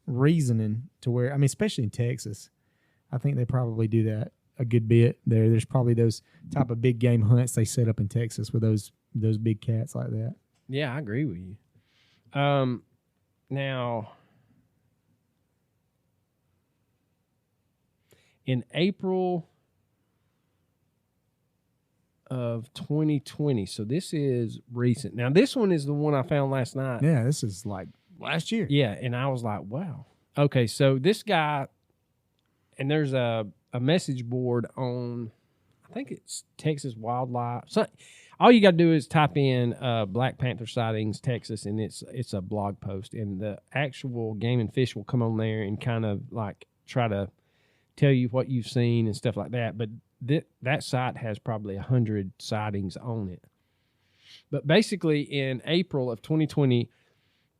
reasoning to where, I mean, especially in Texas. I think they probably do that a good bit there. There's probably those type of big game hunts they set up in Texas with those big cats like that. Yeah, I agree with you. Now, in April of 2020, so this is recent. Now, this one is the one I found last night. Yeah, this is like last year. Yeah, and I was like, wow. Okay, so this guy, and there's a message board on, I think it's Texas Wildlife. So all you got to do is type in Black Panther sightings, Texas, and it's a blog post. And the actual Game and Fish will come on there and kind of like try to tell you what you've seen and stuff like that. But that site has probably 100 sightings on it. But basically in April of 2020,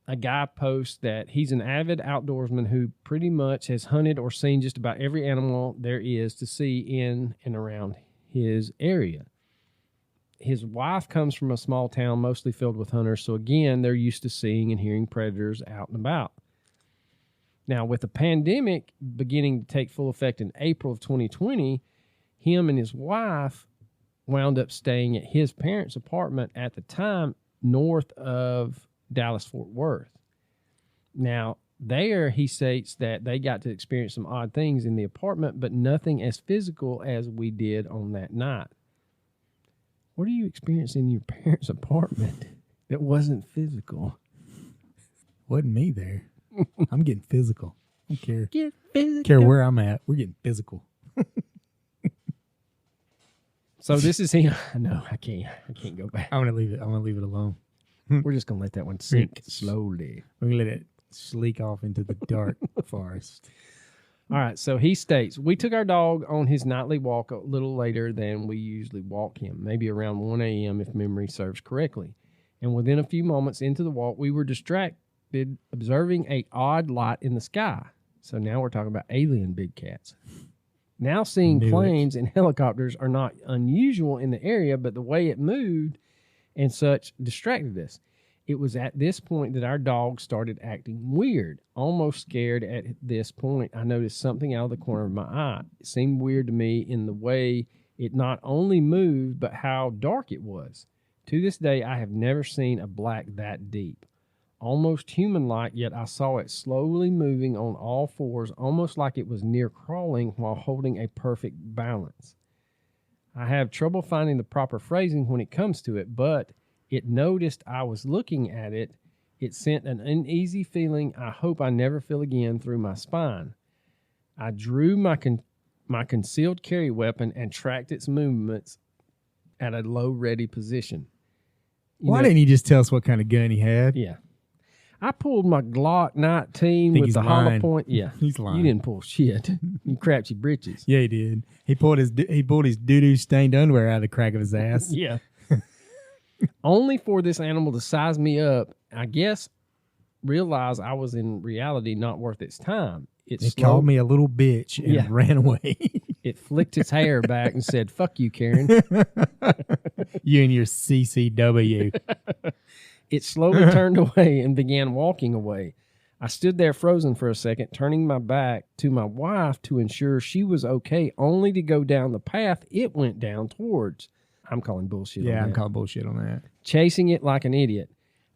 a guy posts that he's an avid outdoorsman who pretty much has hunted or seen just about every animal there is to see in and around his area. His wife comes from a small town mostly filled with hunters, so again, they're used to seeing and hearing predators out and about. Now, with the pandemic beginning to take full effect in April of 2020, him and his wife wound up staying at his parents' apartment at the time north of Dallas-Fort Worth. Now, there he states that they got to experience some odd things in the apartment, but nothing as physical as we did on that night. What are you experiencing in your parents' apartment that wasn't physical? Wasn't me there. I'm getting physical. I don't care. Get physical. Care where I'm at. We're getting physical. So this is him. No, I can't go back. I'm gonna leave it alone. We're just gonna let that one sink slowly. We're gonna let it sleek off into the dark forest. All right, so he states, we took our dog on his nightly walk a little later than we usually walk him, maybe around 1 a.m. if memory serves correctly. And within a few moments into the walk, we were distracted observing an odd light in the sky. So now we're talking about alien big cats. Now seeing planes and helicopters are not unusual in the area, but the way it moved and such distracted us. It was at this point that our dog started acting weird, almost scared. At this point, I noticed something out of the corner of my eye. It seemed weird to me in the way it not only moved, but how dark it was. To this day, I have never seen a black that deep. Almost human-like, yet I saw it slowly moving on all fours, almost like it was near crawling while holding a perfect balance. I have trouble finding the proper phrasing when it comes to it, but it noticed I was looking at it. It sent an uneasy feeling I hope I never feel again through my spine. I drew my concealed carry weapon and tracked its movements at a low ready position. Why didn't you just tell us what kind of gun he had? Yeah. I pulled my Glock 19 with the hollow point. Yeah. He's lying. You didn't pull shit. You crapped your britches. Yeah, he did. He pulled his doo-doo stained underwear out of the crack of his ass. Yeah. Only for this animal to size me up, I guess, realize I was in reality not worth its time. It called me a little bitch and ran away. It flicked its hair back and said, "Fuck you, Karen." You and your CCW. It slowly turned away and began walking away. I stood there frozen for a second, turning my back to my wife to ensure she was okay, only to go down the path it went down towards. I'm calling bullshit on that. Yeah, I'm calling bullshit on that. Chasing it like an idiot.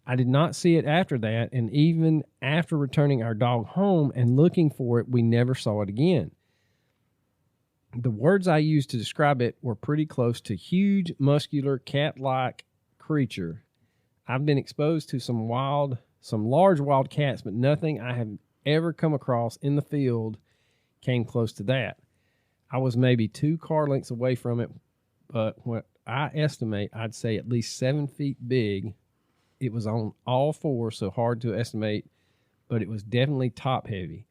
I did not see it after that, and even after returning our dog home and looking for it, we never saw it again. The words I used to describe it were pretty close to huge, muscular, cat-like creature. I've been exposed to some large wild cats, but nothing I have ever come across in the field came close to that. I was maybe 2 car lengths away from it, but what I estimate, I'd say at least 7 feet big. It was on all fours, so hard to estimate, but it was definitely top heavy.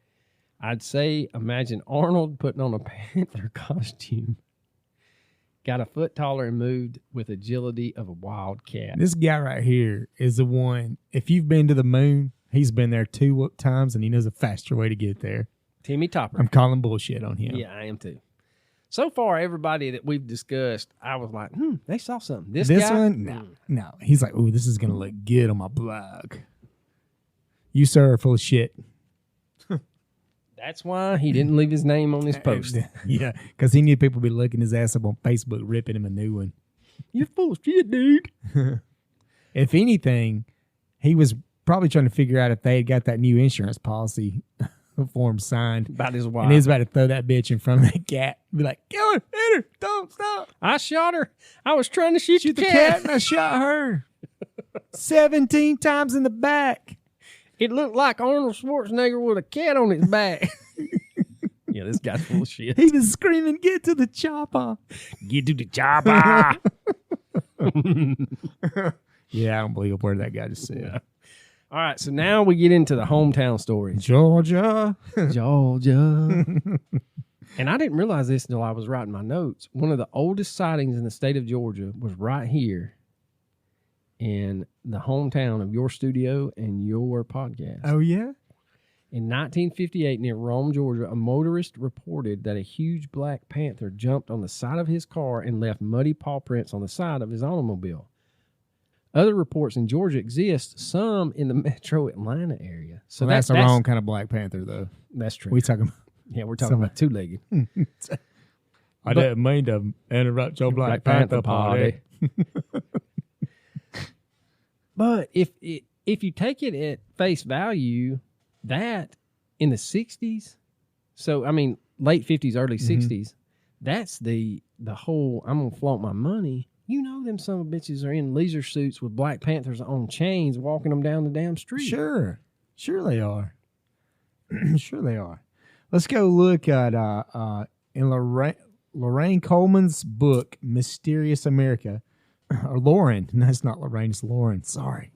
I'd say, imagine Arnold putting on a panther costume. Got a foot taller and moved with agility of a wild cat. This guy right here is the one, if you've been to the moon, he's been there 2 times and he knows a faster way to get there. Timmy Topper. I'm calling bullshit on him. Yeah, I am too. So far, everybody that we've discussed, I was like, they saw something. This guy? One? No. He's like, ooh, this is going to look good on my blog. You, sir, are full of shit. That's why he didn't leave his name on his post. Yeah, because he knew people would be looking his ass up on Facebook, ripping him a new one. You're full of shit, dude. If anything, he was probably trying to figure out if they had got that new insurance policy form signed. About his wife. And he was about to throw that bitch in front of that cat. Be like, kill her, hit her, don't stop. I shot her. I was trying to shoot The cat and I shot her 17 times in the back. It looked like Arnold Schwarzenegger with a cat on his back. Yeah, this guy's full of shit. He was screaming, get to the chopper. Get to the chopper. Yeah, I don't believe a word that guy just said. Yeah. All right, so now we get into the hometown stories. Georgia. Georgia. And I didn't realize this until I was writing my notes. One of the oldest sightings in the state of Georgia was right here in the hometown of your studio and your podcast. Oh, yeah? In 1958, near Rome, Georgia, a motorist reported that a huge black panther jumped on the side of his car and left muddy paw prints on the side of his automobile. Other reports in Georgia exist, some in the metro Atlanta area. So Well, that's the wrong kind of Black Panther, though. That's true. We talking. Yeah, we're talking about two-legged. I didn't mean to interrupt your Black Panther party. But if you take it at face value, that in the 60s, so I mean late 50s, early 60s, that's the whole I'm gonna flaunt my money. You know them son of bitches are in leisure suits with Black Panthers on chains walking them down the damn street. Sure they are. Sure they are. Let's go look at in Lorraine Coleman's book, Mysterious America. Or Lauren. No, it's not Lorraine, it's Lauren. Sorry.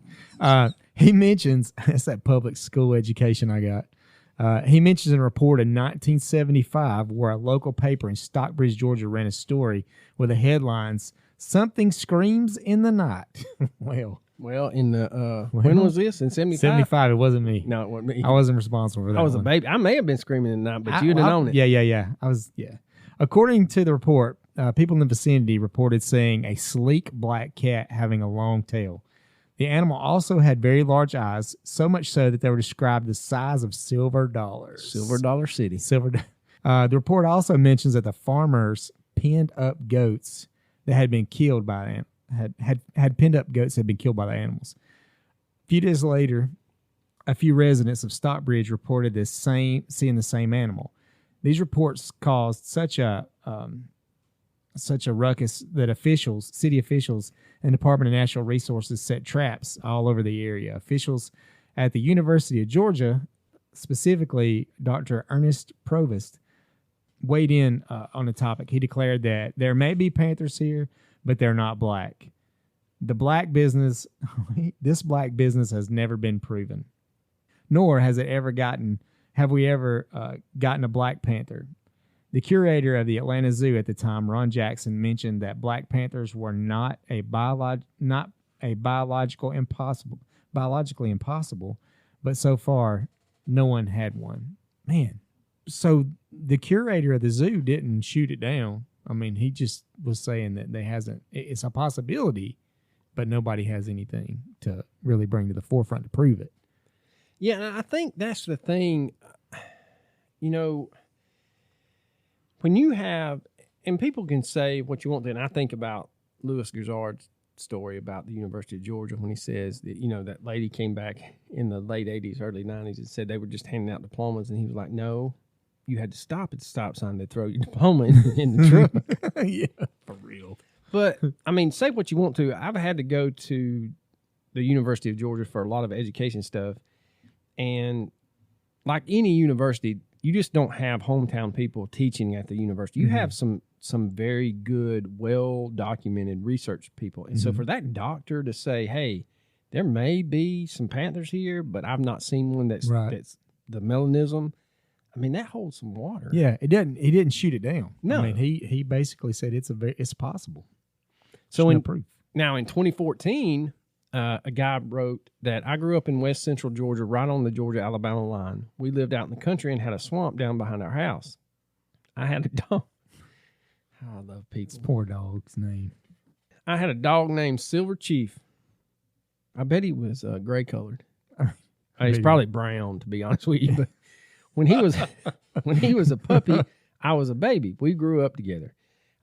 He mentions, that's that public school education I got. He mentions in a report in 1975 where a local paper in Stockbridge, Georgia ran a story with the headlines, "Something Screams in the Night." Well, in the when was this? In 75? 75, it wasn't me. No, it wasn't me. I wasn't responsible for that. I was one. a baby. I may have been screaming in the night, but you'd have known it. Yeah. I was, yeah. According to the report, people in the vicinity reported seeing a sleek black cat having a long tail. The animal also had very large eyes, so much so that they were described the size of silver dollars. Silver Dollar City. The report also mentions that the farmers pinned up goats that had been killed by had pinned up goats that had been killed by the animals. A few days later, a few residents of Stockbridge reported seeing the same animal. These reports caused such a ruckus that city officials, and Department of Natural Resources set traps all over the area. Officials at the University of Georgia, specifically Dr. Ernest Provost, weighed in on the topic. He declared that there may be panthers here, but they're not black. This black business has never been proven, nor have we ever gotten a black panther. The curator of the Atlanta Zoo at the time, Ron Jackson, mentioned that black panthers were not biologically impossible, but so far no one had one. Man, so the curator of the zoo didn't shoot it down. I mean, he just was saying that it's a possibility, but nobody has anything to really bring to the forefront to prove it. Yeah, and I think that's the thing, when you have, and people can say what you want to, and I think about Louis Gizzard's story about the University of Georgia when he says that, that lady came back in the late 80s, early 90s and said they were just handing out diplomas. And he was like, no, you had to stop at the stop sign. They'd throw your diploma in the truck. Yeah, for real. But, I mean, say what you want to. I've had to go to the University of Georgia for a lot of education stuff. And like any university, you just don't have hometown people teaching at the university. You have some very good, well-documented research people. And so for that doctor to say, hey, there may be some panthers here, but I've not seen one that's the melanism, I mean, that holds some water. Yeah, he didn't shoot it down. No. I mean, he basically said it's possible. So no proof. Now in 2014, a guy wrote that I grew up in West Central Georgia, right on the Georgia-Alabama line. We lived out in the country and had a swamp down behind our house. I had a dog. Oh, I love people. Poor dog's name. I had a dog named Silver Chief. I bet he was gray colored. He's probably brown, to be honest with you. But when he was a puppy, I was a baby. We grew up together.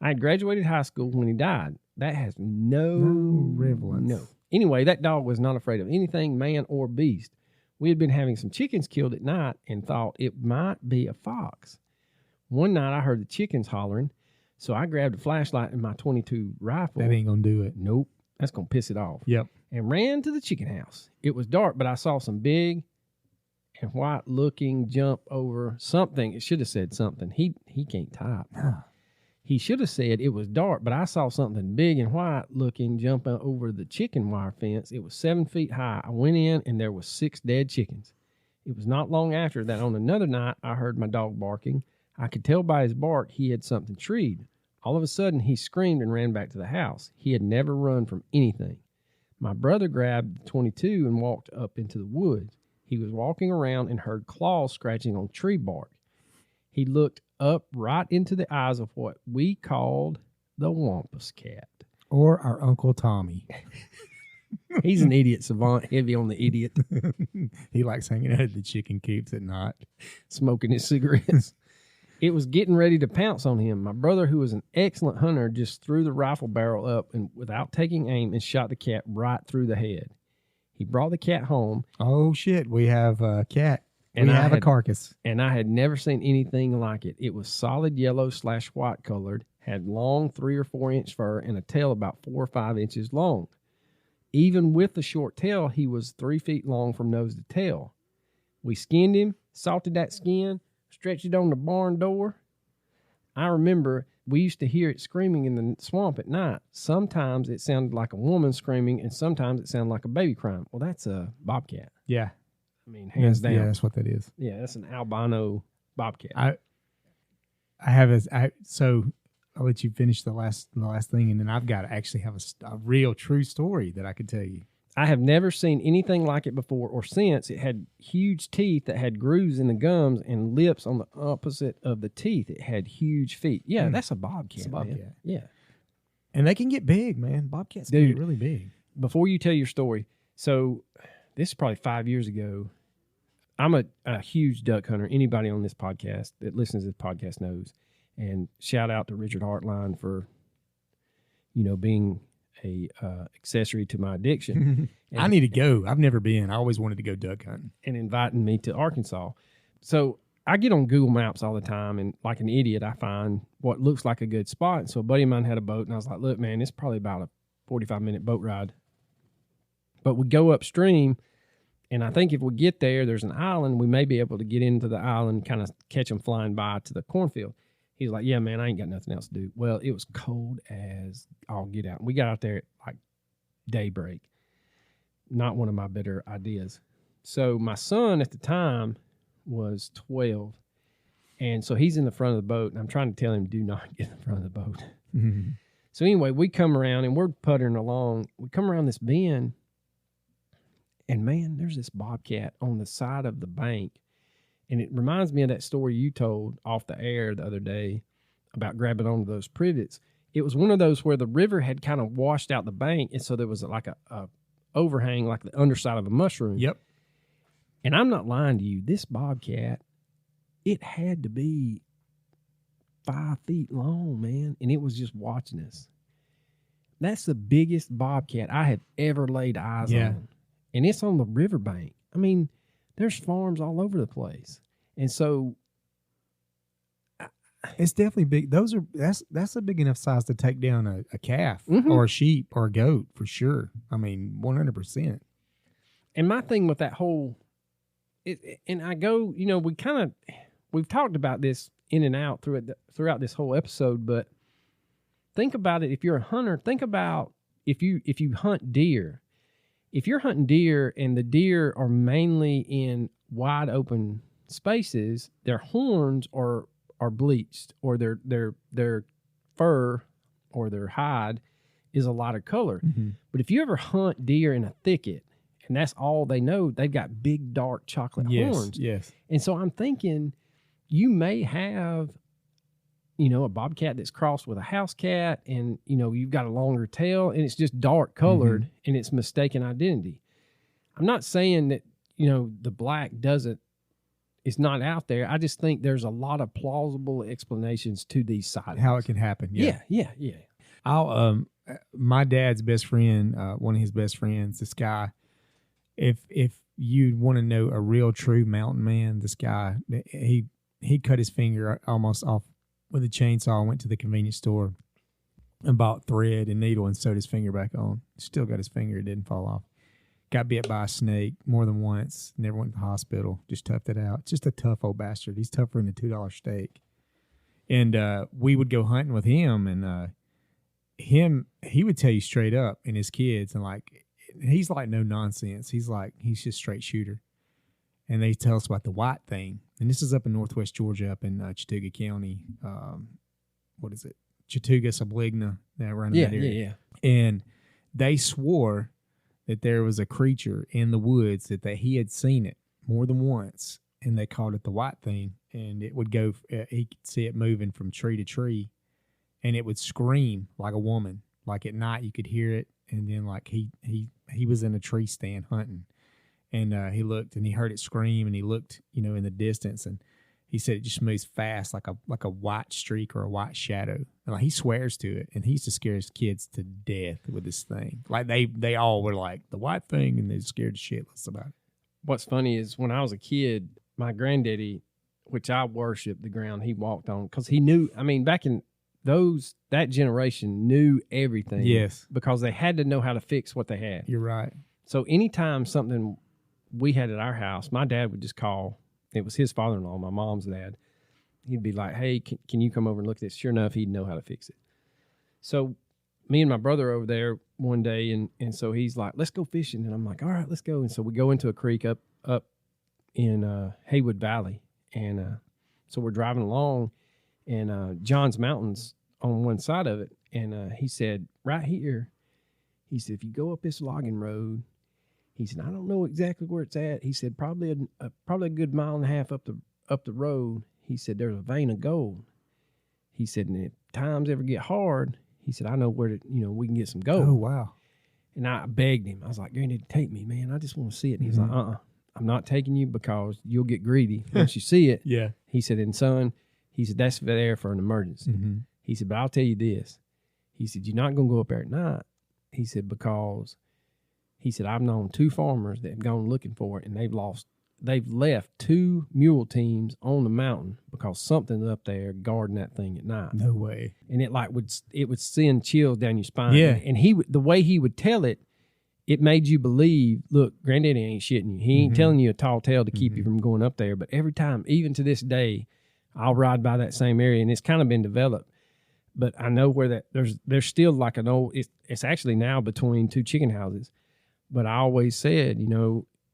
I had graduated high school when he died. That has no relevance. No. Anyway, that dog was not afraid of anything, man or beast. We had been having some chickens killed at night and thought it might be a fox. One night I heard the chickens hollering, so I grabbed a flashlight and my .22 rifle. That ain't going to do it. Nope. That's going to piss it off. Yep. And ran to the chicken house. It was dark, but I saw some big and white looking jump over something. It should have said something. He can't type. No. He should have said it was dark, but I saw something big and white looking jump over the chicken wire fence. It was 7 feet high. I went in and there was 6 dead chickens. It was not long after that on another night I heard my dog barking. I could tell by his bark he had something treed. All of a sudden he screamed and ran back to the house. He had never run from anything. My brother grabbed the .22 and walked up into the woods. He was walking around and heard claws scratching on tree bark. He looked up right into the eyes of what we called the Wampus Cat. Or our Uncle Tommy. He's an idiot savant, heavy on the idiot. He likes hanging out at the chicken coops at night. Smoking his cigarettes. It was getting ready to pounce on him. My brother, who was an excellent hunter, just threw the rifle barrel up and without taking aim and shot the cat right through the head. He brought the cat home. Oh, shit. We have a cat. And we have a carcass. And I had never seen anything like it. It was solid yellow/white colored, had long 3 or 4 inch fur, and a tail about 4 or 5 inches long. Even with the short tail, he was 3 feet long from nose to tail. We skinned him, salted that skin, stretched it on the barn door. I remember we used to hear it screaming in the swamp at night. Sometimes it sounded like a woman screaming, and sometimes it sounded like a baby crying. Well, that's a bobcat. Yeah. I mean, hands down. Yeah, that's what that is. Yeah, that's an albino bobcat. So I'll let you finish the last thing, and then I've got to actually have a real true story that I could tell you. I have never seen anything like it before or since. It had huge teeth that had grooves in the gums and lips on the opposite of the teeth. It had huge feet. Yeah, that's a bobcat. It's a bobcat. Man. Yeah. And they can get big, man. Bobcats can get really big. Before you tell your story, so this is probably 5 years ago. I'm a huge duck hunter. Anybody on this podcast that listens to this podcast knows. And shout out to Richard Hartline for, being a accessory to my addiction. I need to go. I've never been. I always wanted to go duck hunting. And inviting me to Arkansas. So I get on Google Maps all the time, and like an idiot, I find what looks like a good spot. And so a buddy of mine had a boat, and I was like, look, man, it's probably about a 45-minute boat ride. But we go upstream, and I think if we get there, there's an island. We may be able to get into the island, kind of catch them flying by to the cornfield. He's like, yeah, man, I ain't got nothing else to do. Well, it was cold as all get out. We got out there at like daybreak. Not one of my better ideas. So my son at the time was 12. And so he's in the front of the boat, and I'm trying to tell him, do not get in the front of the boat. Mm-hmm. So anyway, we come around, and we're puttering along. We come around this bend, and man, there's this bobcat on the side of the bank. And it reminds me of that story you told off the air the other day about grabbing onto those privets. It was one of those where the river had kind of washed out the bank, and so there was like a overhang, like the underside of a mushroom. Yep. And I'm not lying to you. This bobcat, it had to be 5 feet long, man, and it was just watching us. That's the biggest bobcat I have ever laid eyes on. And it's on the riverbank. I mean, there's farms all over the place. And so it's definitely big. That's a big enough size to take down a calf or a sheep or a goat for sure. I mean, 100%. And my thing with that whole, and I go, we've talked about this in and out throughout this whole episode, but think about it. If you're a hunter, think about if you hunt deer. If you're hunting deer and the deer are mainly in wide open spaces, their horns are bleached, or their fur or their hide is a lighter color. Mm-hmm. But if you ever hunt deer in a thicket and that's all they know, they've got big, dark chocolate horns. Yes. And so I'm thinking you may have, a bobcat that's crossed with a house cat, and, you've got a longer tail, and it's just dark colored, and it's mistaken identity. I'm not saying that, the black is not out there. I just think there's a lot of plausible explanations to these sightings. How it can happen. Yeah. I'll my dad's best friend, one of his best friends, this guy, if you want to know a real true mountain man, this guy, he cut his finger almost off with a chainsaw, went to the convenience store and bought thread and needle and sewed his finger back on. Still got his finger, it didn't fall off. Got bit by a snake more than once, never went to the hospital, just toughed it out. Just a tough old bastard. He's tougher than a $2 steak. And we would go hunting with him, and he would tell you straight up, and his kids, and like, he's like no nonsense. He's just straight shooter. And they tell us about the white thing. And this is up in northwest Georgia, up in Chattooga County. What is it? Chattooga, Subligna, around that area. Yeah. And they swore that there was a creature in the woods that he had seen it more than once, and they called it the white thing. And it would go, he could see it moving from tree to tree, and it would scream like a woman. Like at night, you could hear it, and then like he was in a tree stand hunting, and he looked and he heard it scream, and he looked, in the distance, and he said it just moves fast like a white streak or a white shadow. And like he swears to it, and he used to scare his kids to death with this thing. Like they all were like the white thing, and they scared shitless about it. What's funny is when I was a kid, my granddaddy, which I worshiped the ground he walked on, because he knew. I mean, back in that generation knew everything. Yes, because they had to know how to fix what they had. You're right. So anytime something we had at our house, my dad would just call. It was his father-in-law, my mom's dad. He'd be like, hey, can you come over and look at this? Sure enough, he'd know how to fix it. So me and my brother over there one day, and so he's like, let's go fishing. And I'm like, all right, let's go. And so we go into a creek up in Haywood Valley. And so we're driving along, and John's Mountain's on one side of it. And he said, right here, he said, if you go up this logging road, he said, I don't know exactly where it's at. He said, probably a good mile and a half up the road. He said, there's a vein of gold. He said, and if times ever get hard, he said, I know where we can get some gold. Oh, wow. And I begged him. I was like, Granddaddy, take me, man. I just want to see it. And he's like, I'm not taking you because you'll get greedy once you see it. Yeah. He said, and son, he said, that's there for an emergency. Mm-hmm. He said, but I'll tell you this. He said, you're not going to go up there at night. He said, because he said, I've known 2 farmers that have gone looking for it, and they've left 2 mule teams on the mountain because something's up there guarding that thing at night. No way. And it would send chills down your spine. Yeah. And the way he would tell it, it made you believe, look, Granddaddy ain't shitting you. He ain't telling you a tall tale to keep you from going up there. But every time, even to this day, I'll ride by that same area, and it's kind of been developed. But I know where there's still like an old, it's actually now between 2 chicken houses. But I always said,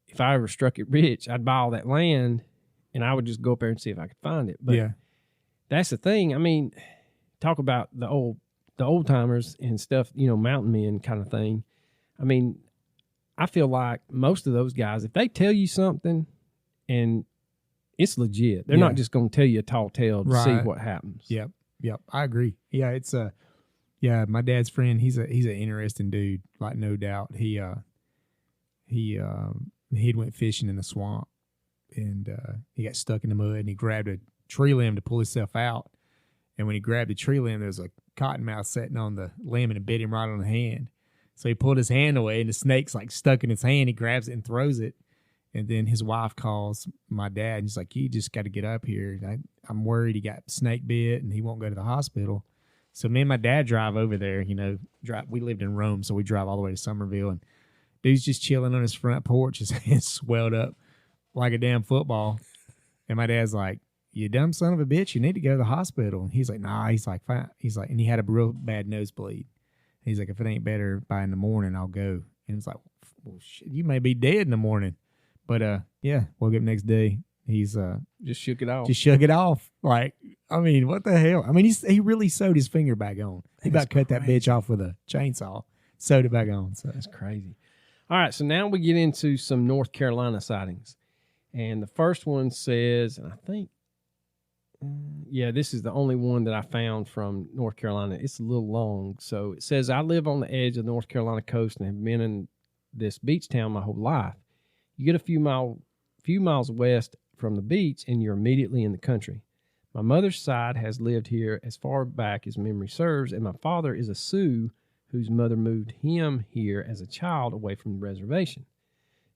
if I ever struck it rich, I'd buy all that land, and I would just go up there and see if I could find it. But that's the thing. I mean, talk about the old timers and stuff, mountain men kind of thing. I mean, I feel like most of those guys, if they tell you something and it's legit, they're not just going to tell you a tall tale to see what happens. Yep. I agree. Yeah, it's my dad's friend, he's an interesting dude, like no doubt. He'd went fishing in the swamp, and he got stuck in the mud, and he grabbed a tree limb to pull himself out. And when he grabbed the tree limb, there was a cottonmouth sitting on the limb, and it bit him right on the hand. So he pulled his hand away, and the snake's like stuck in his hand. He grabs it and throws it. And then his wife calls my dad, and he's like, you just got to get up here. I'm worried he got snake bit, and he won't go to the hospital. So me and my dad drive over there, we lived in Rome, so we drive all the way to Somerville, and dude's just chilling on his front porch, his hands swelled up like a damn football. And my dad's like, you dumb son of a bitch, you need to go to the hospital. And he's like, nah. He's like, fine. He's like, and he had a real bad nosebleed. He's like, if it ain't better by in the morning, I'll go. And it's like, well, shit, you may be dead in the morning. But woke up next day. He's just shook it off. Just shook it off. Like, I mean, what the hell? I mean, he really sewed his finger back on. He about cut that bitch off with a chainsaw, sewed it back on. So that's crazy. All right, so now we get into some North Carolina sightings. And the first one says, and I think, this is the only one that I found from North Carolina. It's a little long. So it says, I live on the edge of the North Carolina coast and have been in this beach town my whole life. You get a few miles west from the beach and you're immediately in the country. My mother's side has lived here as far back as memory serves, and my father is a Sioux whose mother moved him here as a child away from the reservation.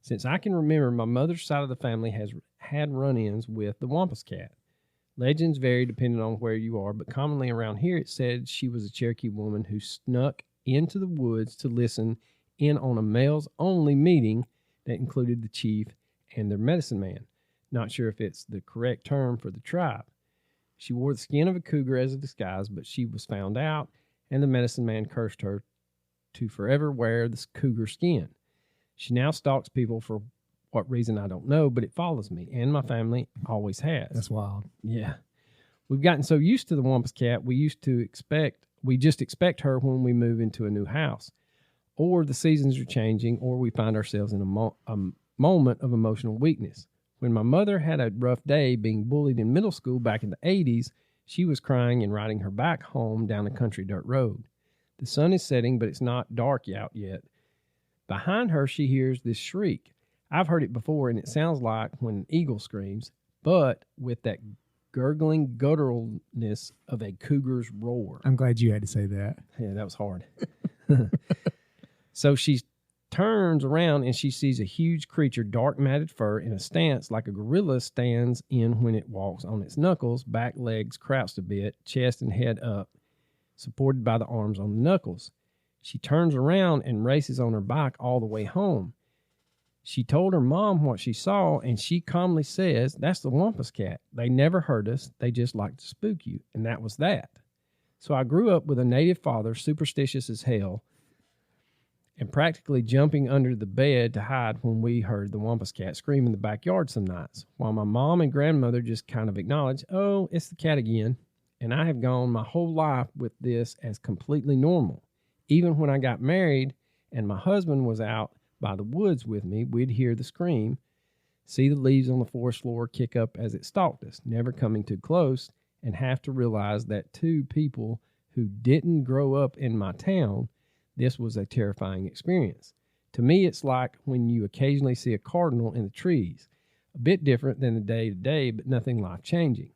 Since I can remember, my mother's side of the family has had run-ins with the Wampus Cat. Legends vary depending on where you are, but commonly around here it said she was a Cherokee woman who snuck into the woods to listen in on a males-only meeting that included the chief and their medicine man. Not sure if it's the correct term for the tribe. She wore the skin of a cougar as a disguise, but she was found out, and the medicine man cursed her to forever wear the cougar skin. She now stalks people for what reason I don't know, but it follows me, and my family always has. That's wild. Yeah. We've gotten so used to the Wampus Cat, we just expect her when we move into a new house, or the seasons are changing, or we find ourselves in a moment of emotional weakness. When my mother had a rough day being bullied in middle school back in the 80s, she was crying and riding her back home down a country dirt road. The sun is setting, but it's not dark out yet. Behind her, she hears this shriek. I've heard it before, and it sounds like when an eagle screams, but with that gurgling gutturalness of a cougar's roar. I'm glad you had to say that. Yeah, that was hard. So she turns around, and she sees a huge creature, dark matted fur, in a stance like a gorilla stands in when it walks on its knuckles, back legs crouched a bit, chest and head up, supported by the arms on the knuckles. She turns around and races on her bike all the way home. She told her mom what she saw, and she calmly says, "That's the Wampus Cat. They never hurt us. They just like to spook you." And that was that. So I grew up with a native father, superstitious as hell, and practically jumping under the bed to hide when we heard the Wampus Cat scream in the backyard some nights, while my mom and grandmother just kind of acknowledged, "Oh, it's the cat again." And I have gone my whole life with this as completely normal. Even when I got married and my husband was out by the woods with me, we'd hear the scream, see the leaves on the forest floor kick up as it stalked us, never coming too close, and have to realize that two people who didn't grow up in my town, this was a terrifying experience. To me, it's like when you occasionally see a cardinal in the trees, a bit different than the day-to-day, but nothing life-changing.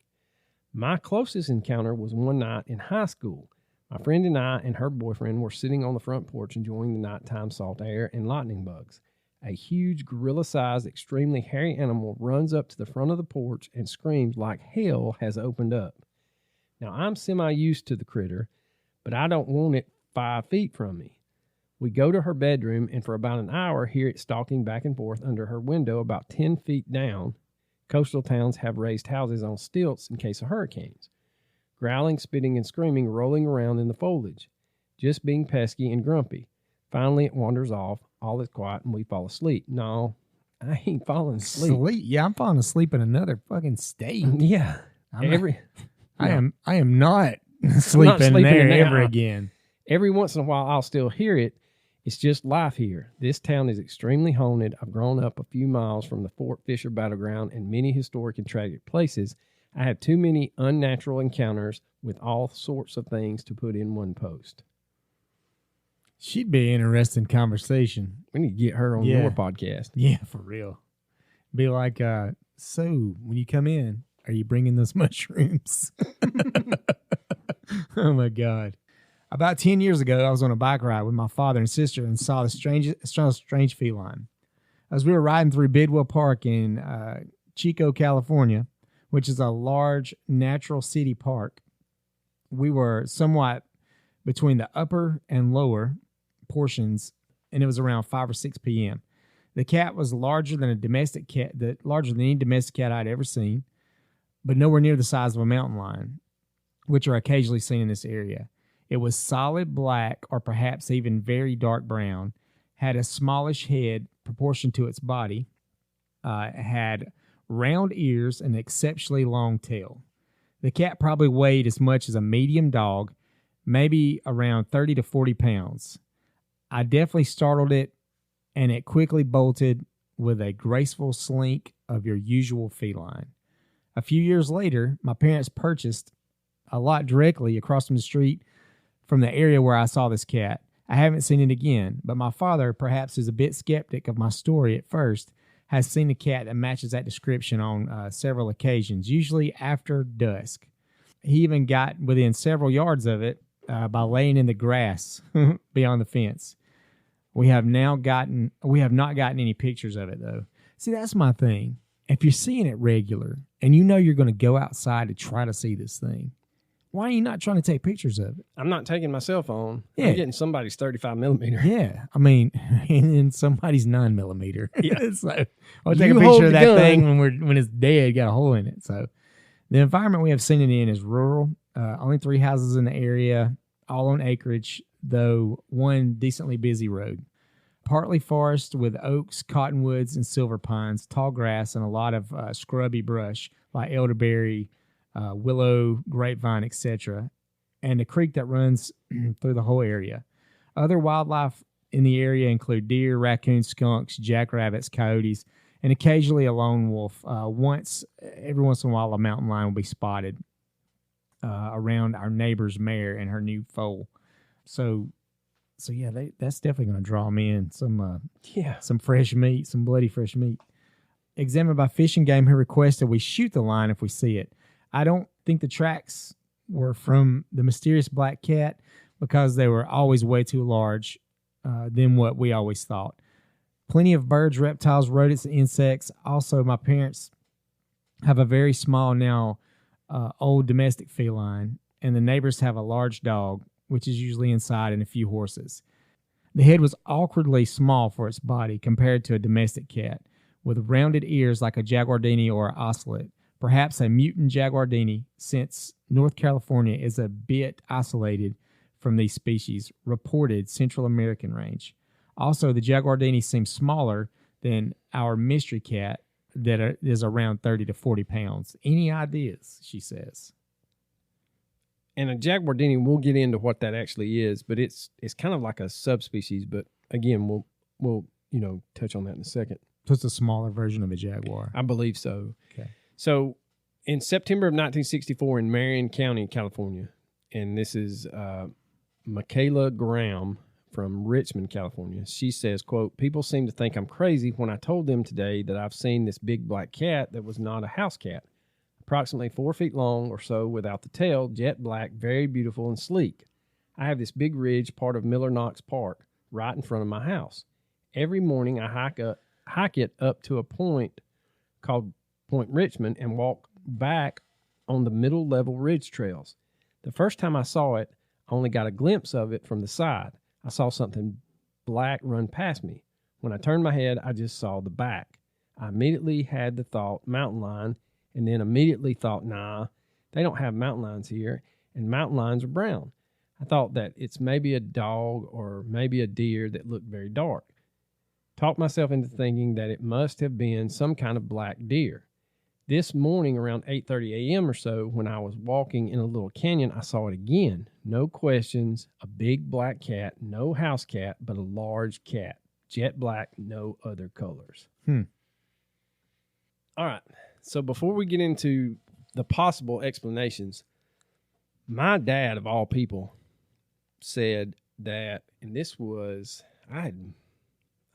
My closest encounter was one night in high school. My friend and I and her boyfriend were sitting on the front porch enjoying the nighttime salt air and lightning bugs. A huge gorilla-sized, extremely hairy animal runs up to the front of the porch and screams like hell has opened up. Now, I'm semi-used to the critter, but I don't want it 5 feet from me. We go to her bedroom and for about an hour hear it stalking back and forth under her window about 10 feet down. Coastal towns have raised houses on stilts in case of hurricanes. Growling, spitting, and screaming, rolling around in the foliage. Just being pesky and grumpy. Finally, it wanders off. All is quiet, and we fall asleep. No, I ain't falling asleep. Yeah, I'm falling asleep in another fucking state. Yeah. I am not sleeping, sleeping there there. ever again. Every once in a while, I'll still hear it. It's just life here. This town is extremely haunted. I've grown up a few miles from the Fort Fisher battleground and many historic and tragic places. I have too many unnatural encounters with all sorts of things to put in one post. She'd be an interesting conversation. We need to get her on your podcast. Yeah, for real. Be like, so when you come in, are you bringing those mushrooms? Oh, my God. About 10 years ago, I was on a bike ride with my father and sister and saw the strange feline. As we were riding through Bidwell Park in Chico, California, which is a large natural city park, we were somewhat between the upper and lower portions, and it was around 5 or 6 p.m. The cat was larger than any domestic cat I'd ever seen, but nowhere near the size of a mountain lion, which are occasionally seen in this area. It was solid black or perhaps even very dark brown, had a smallish head proportioned to its body, had round ears and an exceptionally long tail. The cat probably weighed as much as a medium dog, maybe around 30 to 40 pounds. I definitely startled it, and it quickly bolted with a graceful slink of your usual feline. A few years later, my parents purchased a lot directly across from the street from the area where I saw this cat. I haven't seen it again, but my father perhaps is a bit skeptic of my story at first, has seen a cat that matches that description on several occasions, usually after dusk. He even got within several yards of it by laying in the grass beyond the fence. We have not gotten any pictures of it, though. See, that's my thing. If you're seeing it regular and you know you're going to go outside to try to see this thing, why are you not trying to take pictures of it? I'm not taking my cell phone. Yeah. I'm getting somebody's 35 millimeter. Yeah. I mean, and somebody's 9 millimeter. Yeah. So I'll take a You picture hold of the that gun. thing when it's dead, got a hole in it. So the environment we have seen it in is rural. Only 3 houses in the area, all on acreage, though one decently busy road. Partly forest with oaks, cottonwoods, and silver pines, tall grass, and a lot of scrubby brush like elderberry, willow, grapevine, etc., and a creek that runs through the whole area. Other wildlife in the area include deer, raccoons, skunks, jackrabbits, coyotes, and occasionally a lone wolf. Every once in a while, a mountain lion will be spotted around our neighbor's mare and her new foal. So yeah, that's definitely going to draw me in. Some fresh meat, some bloody fresh meat. Examined by Fish and Game, who requested we shoot the lion if we see it. I don't think the tracks were from the mysterious black cat because they were always way too large than what we always thought. Plenty of birds, reptiles, rodents, and insects. Also, my parents have a very small now old domestic feline, and the neighbors have a large dog, which is usually inside, and a few horses. The head was awkwardly small for its body compared to a domestic cat, with rounded ears like a jaguardini or an ocelot, perhaps a mutant jaguardini, since North California is a bit isolated from these species, reported Central American range. Also, the jaguardini seems smaller than our mystery cat that is around 30 to 40 pounds. Any ideas, she says. And a jaguardini, we'll get into what that actually is, but it's kind of like a subspecies. But again, we'll touch on that in a second. So it's a smaller version of a jaguar. I believe so. Okay. So in September of 1964 in Marion County, California, and this is Michaela Graham from Richmond, California. She says, quote, "People seem to think I'm crazy when I told them today that I've seen this big black cat that was not a house cat. Approximately 4 feet long or so without the tail, jet black, very beautiful and sleek. I have this big ridge, part of Miller Knox Park, right in front of my house. Every morning I hike it up to a point called Point Richmond and walk back on the middle level ridge trails. The first time I saw it, I only got a glimpse of it from the side. I saw something black run past me. When I turned my head, I just saw the back. I immediately had the thought mountain lion, and then immediately thought, nah, they don't have mountain lions here, and mountain lions are brown. I thought that it's maybe a dog or maybe a deer that looked very dark. Talked myself into thinking that it must have been some kind of black deer. This morning around 8:30 a.m. or so, when I was walking in a little canyon, I saw it again. No questions, a big black cat, no house cat, but a large cat. Jet black, no other colors." All right. So before we get into the possible explanations, my dad, of all people, said that, and this was, I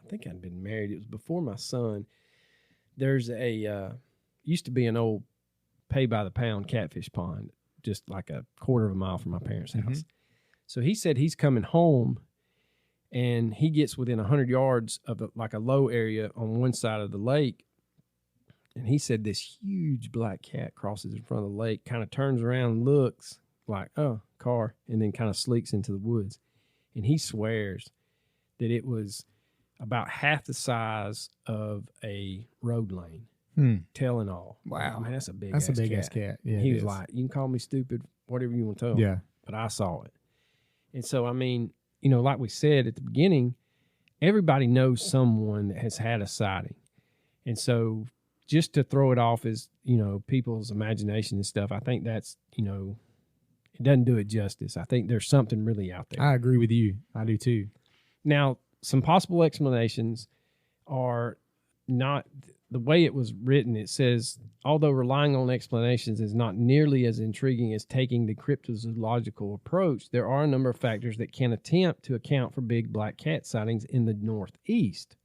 think I'd been married. It was before my son. There's used to be an old pay by the pound catfish pond, just like a quarter of a mile from my parents' house. So he said he's coming home and he gets within 100 yards of like a low area on one side of the lake. And he said this huge black cat crosses in front of the lake, kind of turns around, looks like, oh, car, and then kind of sleeks into the woods. And he swears that it was about half the size of a road lane, tail and all. Wow. Man, that's a big ass cat. Yeah, he was like, you can call me stupid, whatever you want to tell. Yeah. But I saw it. And so, I mean, like we said at the beginning, everybody knows someone that has had a sighting. And so just to throw it off as, people's imagination and stuff, I think that's, it doesn't do it justice. I think there's something really out there. I agree with you. I do too. Now, some possible explanations are not the way it was written. It says, although relying on explanations is not nearly as intriguing as taking the cryptozoological approach, there are a number of factors that can attempt to account for big black cat sightings in the Northeast.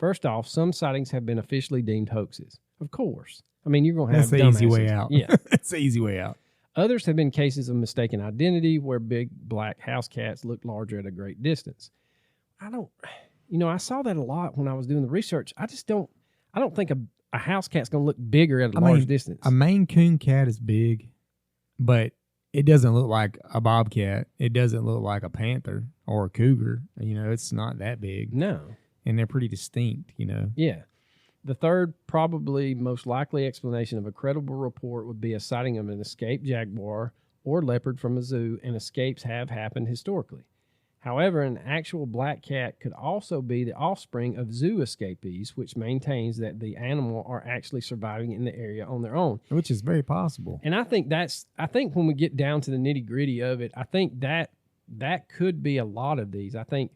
First off, some sightings have been officially deemed hoaxes. Of course. I mean, you're going to have That's the easy way dumbasses. out. Yeah. That's the easy way out. Others have been cases of mistaken identity where big black house cats look larger at a great distance. I saw that a lot when I was doing the research. I don't think a house cat's going to look bigger at a large distance. A Maine Coon cat is big, but it doesn't look like a bobcat. It doesn't look like a panther or a cougar. It's not that big. No. And they're pretty distinct, Yeah. The third, probably most likely explanation of a credible report would be a sighting of an escaped jaguar or leopard from a zoo, and escapes have happened historically. However, an actual black cat could also be the offspring of zoo escapees, which maintains that the animal are actually surviving in the area on their own. Which is very possible. And I think when we get down to the nitty gritty of it, I think that could be a lot of these. I think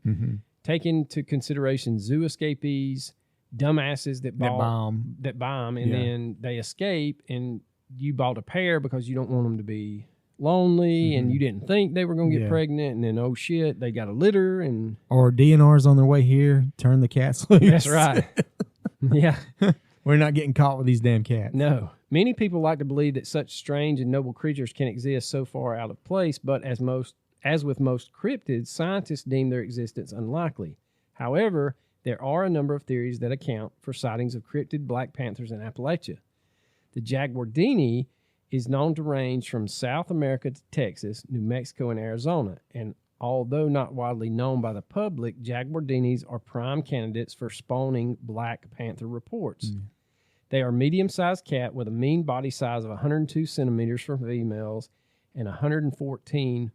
take into consideration zoo escapees, dumbasses that bomb, and then they escape, and you bought a pair because you don't want them to be lonely, and you didn't think they were going to get pregnant, and then, oh shit, they got a litter, and or DNR's on their way here, turn the cats loose. That's right. Yeah. We're not getting caught with these damn cats. No. Many people like to believe that such strange and noble creatures can exist so far out of place, but as with most cryptids, scientists deem their existence unlikely. However, there are a number of theories that account for sightings of cryptid black panthers in Appalachia. The jaguardini is known to range from South America to Texas, New Mexico, and Arizona. And although not widely known by the public, jaguardinis are prime candidates for spawning black panther reports. They are medium-sized cat with a mean body size of 102 centimeters for females and 114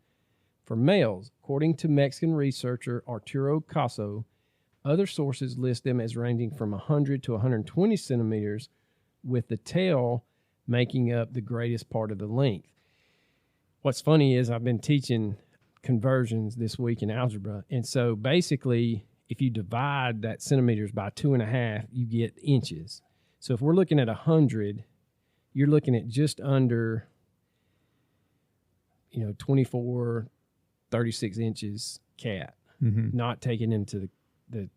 for males. According to Mexican researcher Arturo Caso, other sources list them as ranging from 100 to 120 centimeters, with the tail making up the greatest part of the length. What's funny is I've been teaching conversions this week in algebra, and so basically, if you divide that centimeters by 2.5, you get inches. So if we're looking at 100, you're looking at just under, 24, 36 inches cat, not taking into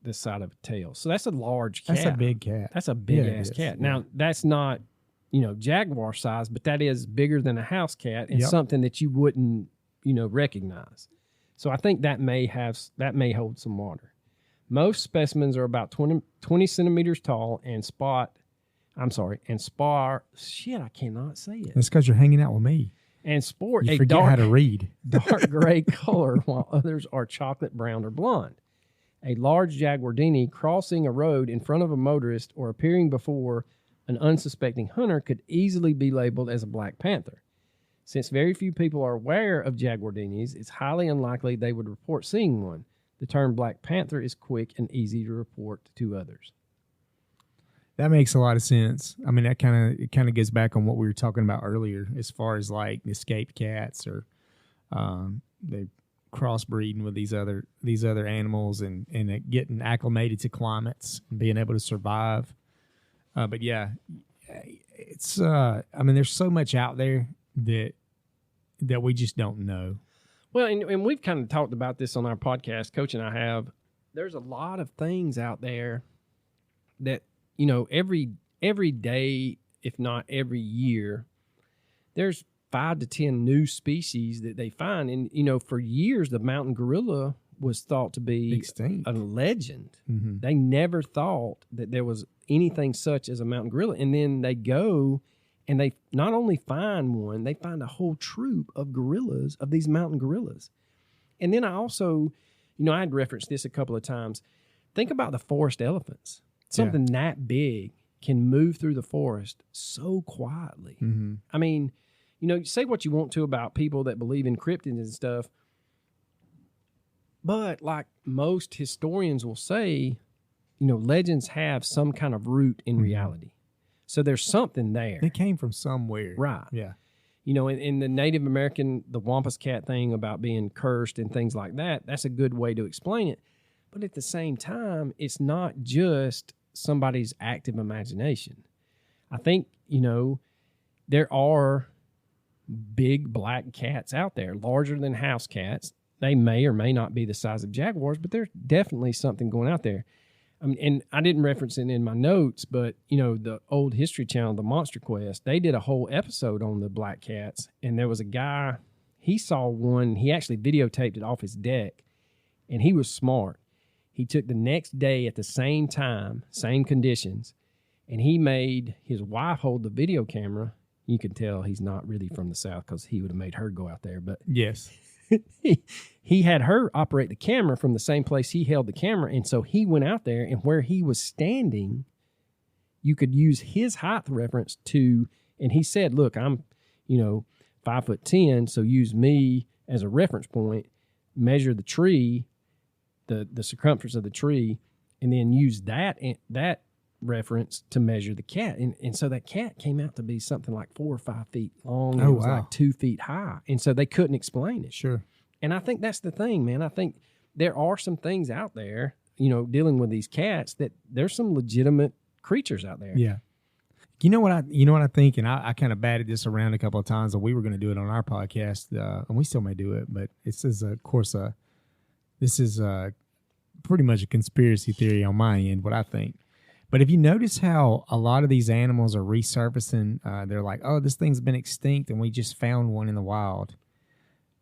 the side of a tail. So that's a large cat. That's a big cat. That's a big ass cat. Now, that's not, jaguar size, but that is bigger than a house cat and something that you wouldn't, recognize. So I think that may hold some water. Most specimens are about 20 centimeters tall and shit, I cannot say it. That's because you're hanging out with me. And sport You a forget how to read. dark gray color, while others are chocolate brown or blonde. A large jaguardini crossing a road in front of a motorist or appearing before an unsuspecting hunter could easily be labeled as a black panther. Since very few people are aware of jaguardinis, it's highly unlikely they would report seeing one. The term black panther is quick and easy to report to others. That makes a lot of sense. I mean, it kind of gets back on what we were talking about earlier, as far as like escaped cats or they crossbreeding with these other animals and getting acclimated to climates and being able to survive. But yeah, it's there's so much out there that we just don't know. Well, and we've kind of talked about this on our podcast, Coach and I have. There's a lot of things out there that, every day, if not every year, there's 5 to 10 new species that they find. And, for years, the mountain gorilla was thought to be extinct, a legend. They never thought that there was anything such as a mountain gorilla. And then they go and they not only find one, they find a whole troop of gorillas, of these mountain gorillas. And then I also, I had referenced this a couple of times. Think about the forest elephants. Something that big can move through the forest so quietly. I mean, say what you want to about people that believe in cryptids and stuff, but like most historians will say, legends have some kind of root in reality. So there's something there. It came from somewhere. Right. Yeah. In the Native American, the Wampus cat thing about being cursed and things like that, that's a good way to explain it. But at the same time, it's not just somebody's active imagination. I think, there are big black cats out there, larger than house cats. They may or may not be the size of jaguars, but there's definitely something going out there. And I didn't reference it in my notes, but the old History Channel, the Monster Quest, they did a whole episode on the black cats, and there was a guy, he saw one, he actually videotaped it off his deck, and he was smart. He took the next day at the same time, same conditions, and he made his wife hold the video camera. You can tell he's not really from the South because he would have made her go out there, but Yes. he had her operate the camera from the same place he held the camera. And so he went out there, and where he was standing, you could use his height reference to, and he said, look, I'm, 5'10", so use me as a reference point, measure the tree, the circumference of the tree, and then use that reference to measure the cat. And so that cat came out to be something like 4 or 5 feet long. Oh, it was wow. like 2 feet high. And so they couldn't explain it. Sure. And I think that's the thing, man. I think there are some things out there, dealing with these cats, that there's some legitimate creatures out there. Yeah. You know what I think, and I kind of batted this around a couple of times, and we were going to do it on our podcast, and we still may do it, but this is pretty much a conspiracy theory on my end, what I think. But if you notice how a lot of these animals are resurfacing, they're like, oh, this thing's been extinct and we just found one in the wild.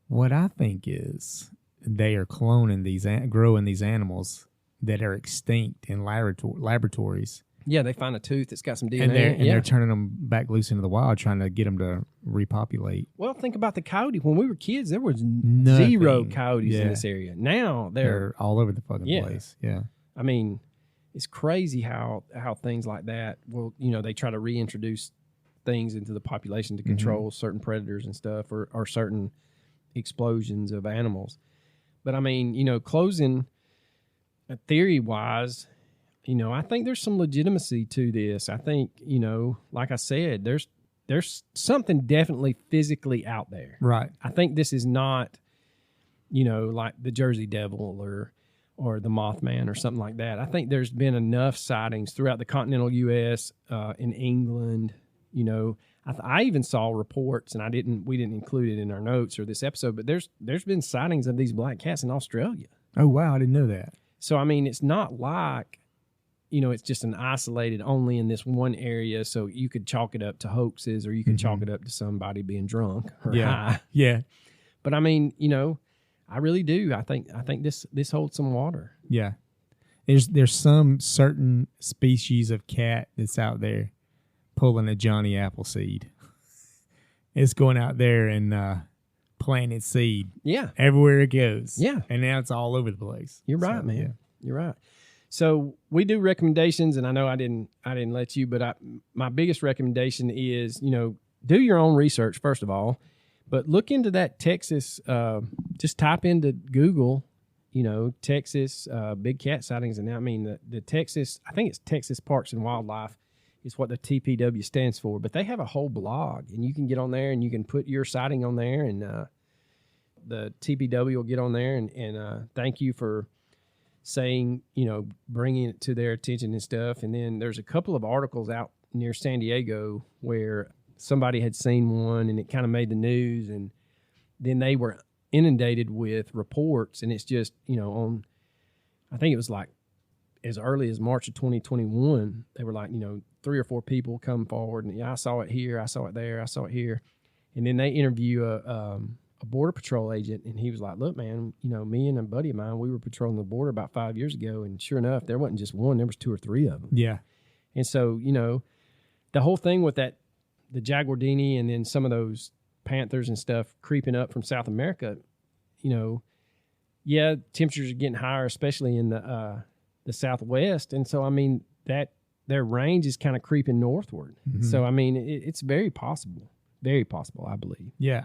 What I think is they are cloning growing these animals that are extinct in laboratories. Yeah, they find a tooth that's got some DNA. And they're turning them back loose into the wild, trying to get them to repopulate. Well, think about the coyote. When we were kids, there was Nothing. zero coyotes in this area. Now They're all over the fucking place. Yeah. I mean, it's crazy how things like that will, they try to reintroduce things into the population to control certain predators and stuff, or certain explosions of animals. But I mean, closing theory-wise, I think there's some legitimacy to this. I think, like I said, there's something definitely physically out there. Right. I think this is not, like the Jersey Devil or the Mothman or something like that. I think there's been enough sightings throughout the continental U.S., in England. I even saw reports, and we didn't include it in our notes or this episode, but there's been sightings of these black cats in Australia. Oh, wow. I didn't know that. So, I mean, it's not like, it's just an isolated only in this one area. So you could chalk it up to hoaxes, or you could chalk it up to somebody being drunk or high. Yeah. But I mean, I really do. I think this holds some water. Yeah. There's some certain species of cat that's out there pulling a Johnny Appleseed. It's going out there and planting seed. Yeah. Everywhere it goes. Yeah. And now it's all over the place. You're right, man. Yeah. You're right. So we do recommendations, and I know I didn't let you, but my biggest recommendation is, do your own research, first of all, but look into that Texas, just type into Google, Texas big cat sightings. And I mean, the Texas, I think it's Texas Parks and Wildlife is what the TPW stands for, but they have a whole blog, and you can get on there and you can put your sighting on there, and the TPW will get on there and thank you for saying, bringing it to their attention and stuff. And then there's a couple of articles out near San Diego where somebody had seen one, and it kind of made the news, and then they were inundated with reports. And it's just, I think it was like as early as March of 2021, they were like, 3 or 4 people come forward, and I saw it here, I saw it there, I saw it here. And then they interview a Border Patrol agent, and he was like, look, man, me and a buddy of mine, we were patrolling the border about 5 years ago, and sure enough, there wasn't just one, there was 2 or 3 of them. Yeah. And so, the whole thing with the jaguardini and then some of those panthers and stuff creeping up from South America, temperatures are getting higher, especially in the Southwest. And so, I mean, that their range is kind of creeping northward. Mm-hmm. So, I mean, it's very possible. Very possible, I believe. Yeah,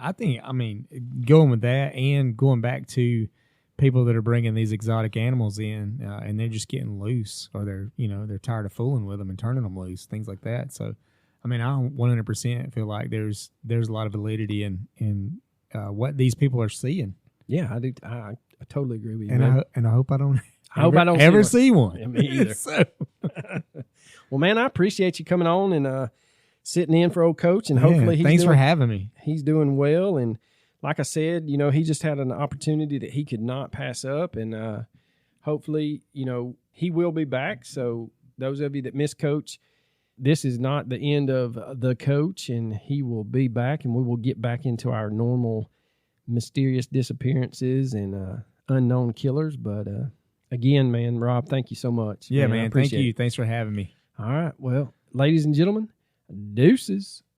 going with that and going back to people that are bringing these exotic animals in, and they're just getting loose, or they're tired of fooling with them and turning them loose, things like that. So, I 100% feel like there's a lot of validity in what these people are seeing. Yeah, I do. I totally agree with you. And I hope I don't. I hope I don't ever see one. Yeah, me either. So. Well, man, I appreciate you coming on and sitting in for old Coach, and hopefully thanks for having me. He's doing well, and like I said, he just had an opportunity that he could not pass up, and hopefully, he will be back. So those of you that miss Coach, this is not the end of the Coach, and he will be back, and we will get back into our normal mysterious disappearances and unknown killers. But again, man, Rob, thank you so much. Yeah, man. Thank you. It. Thanks for having me. All right. Well, ladies and gentlemen, deuces.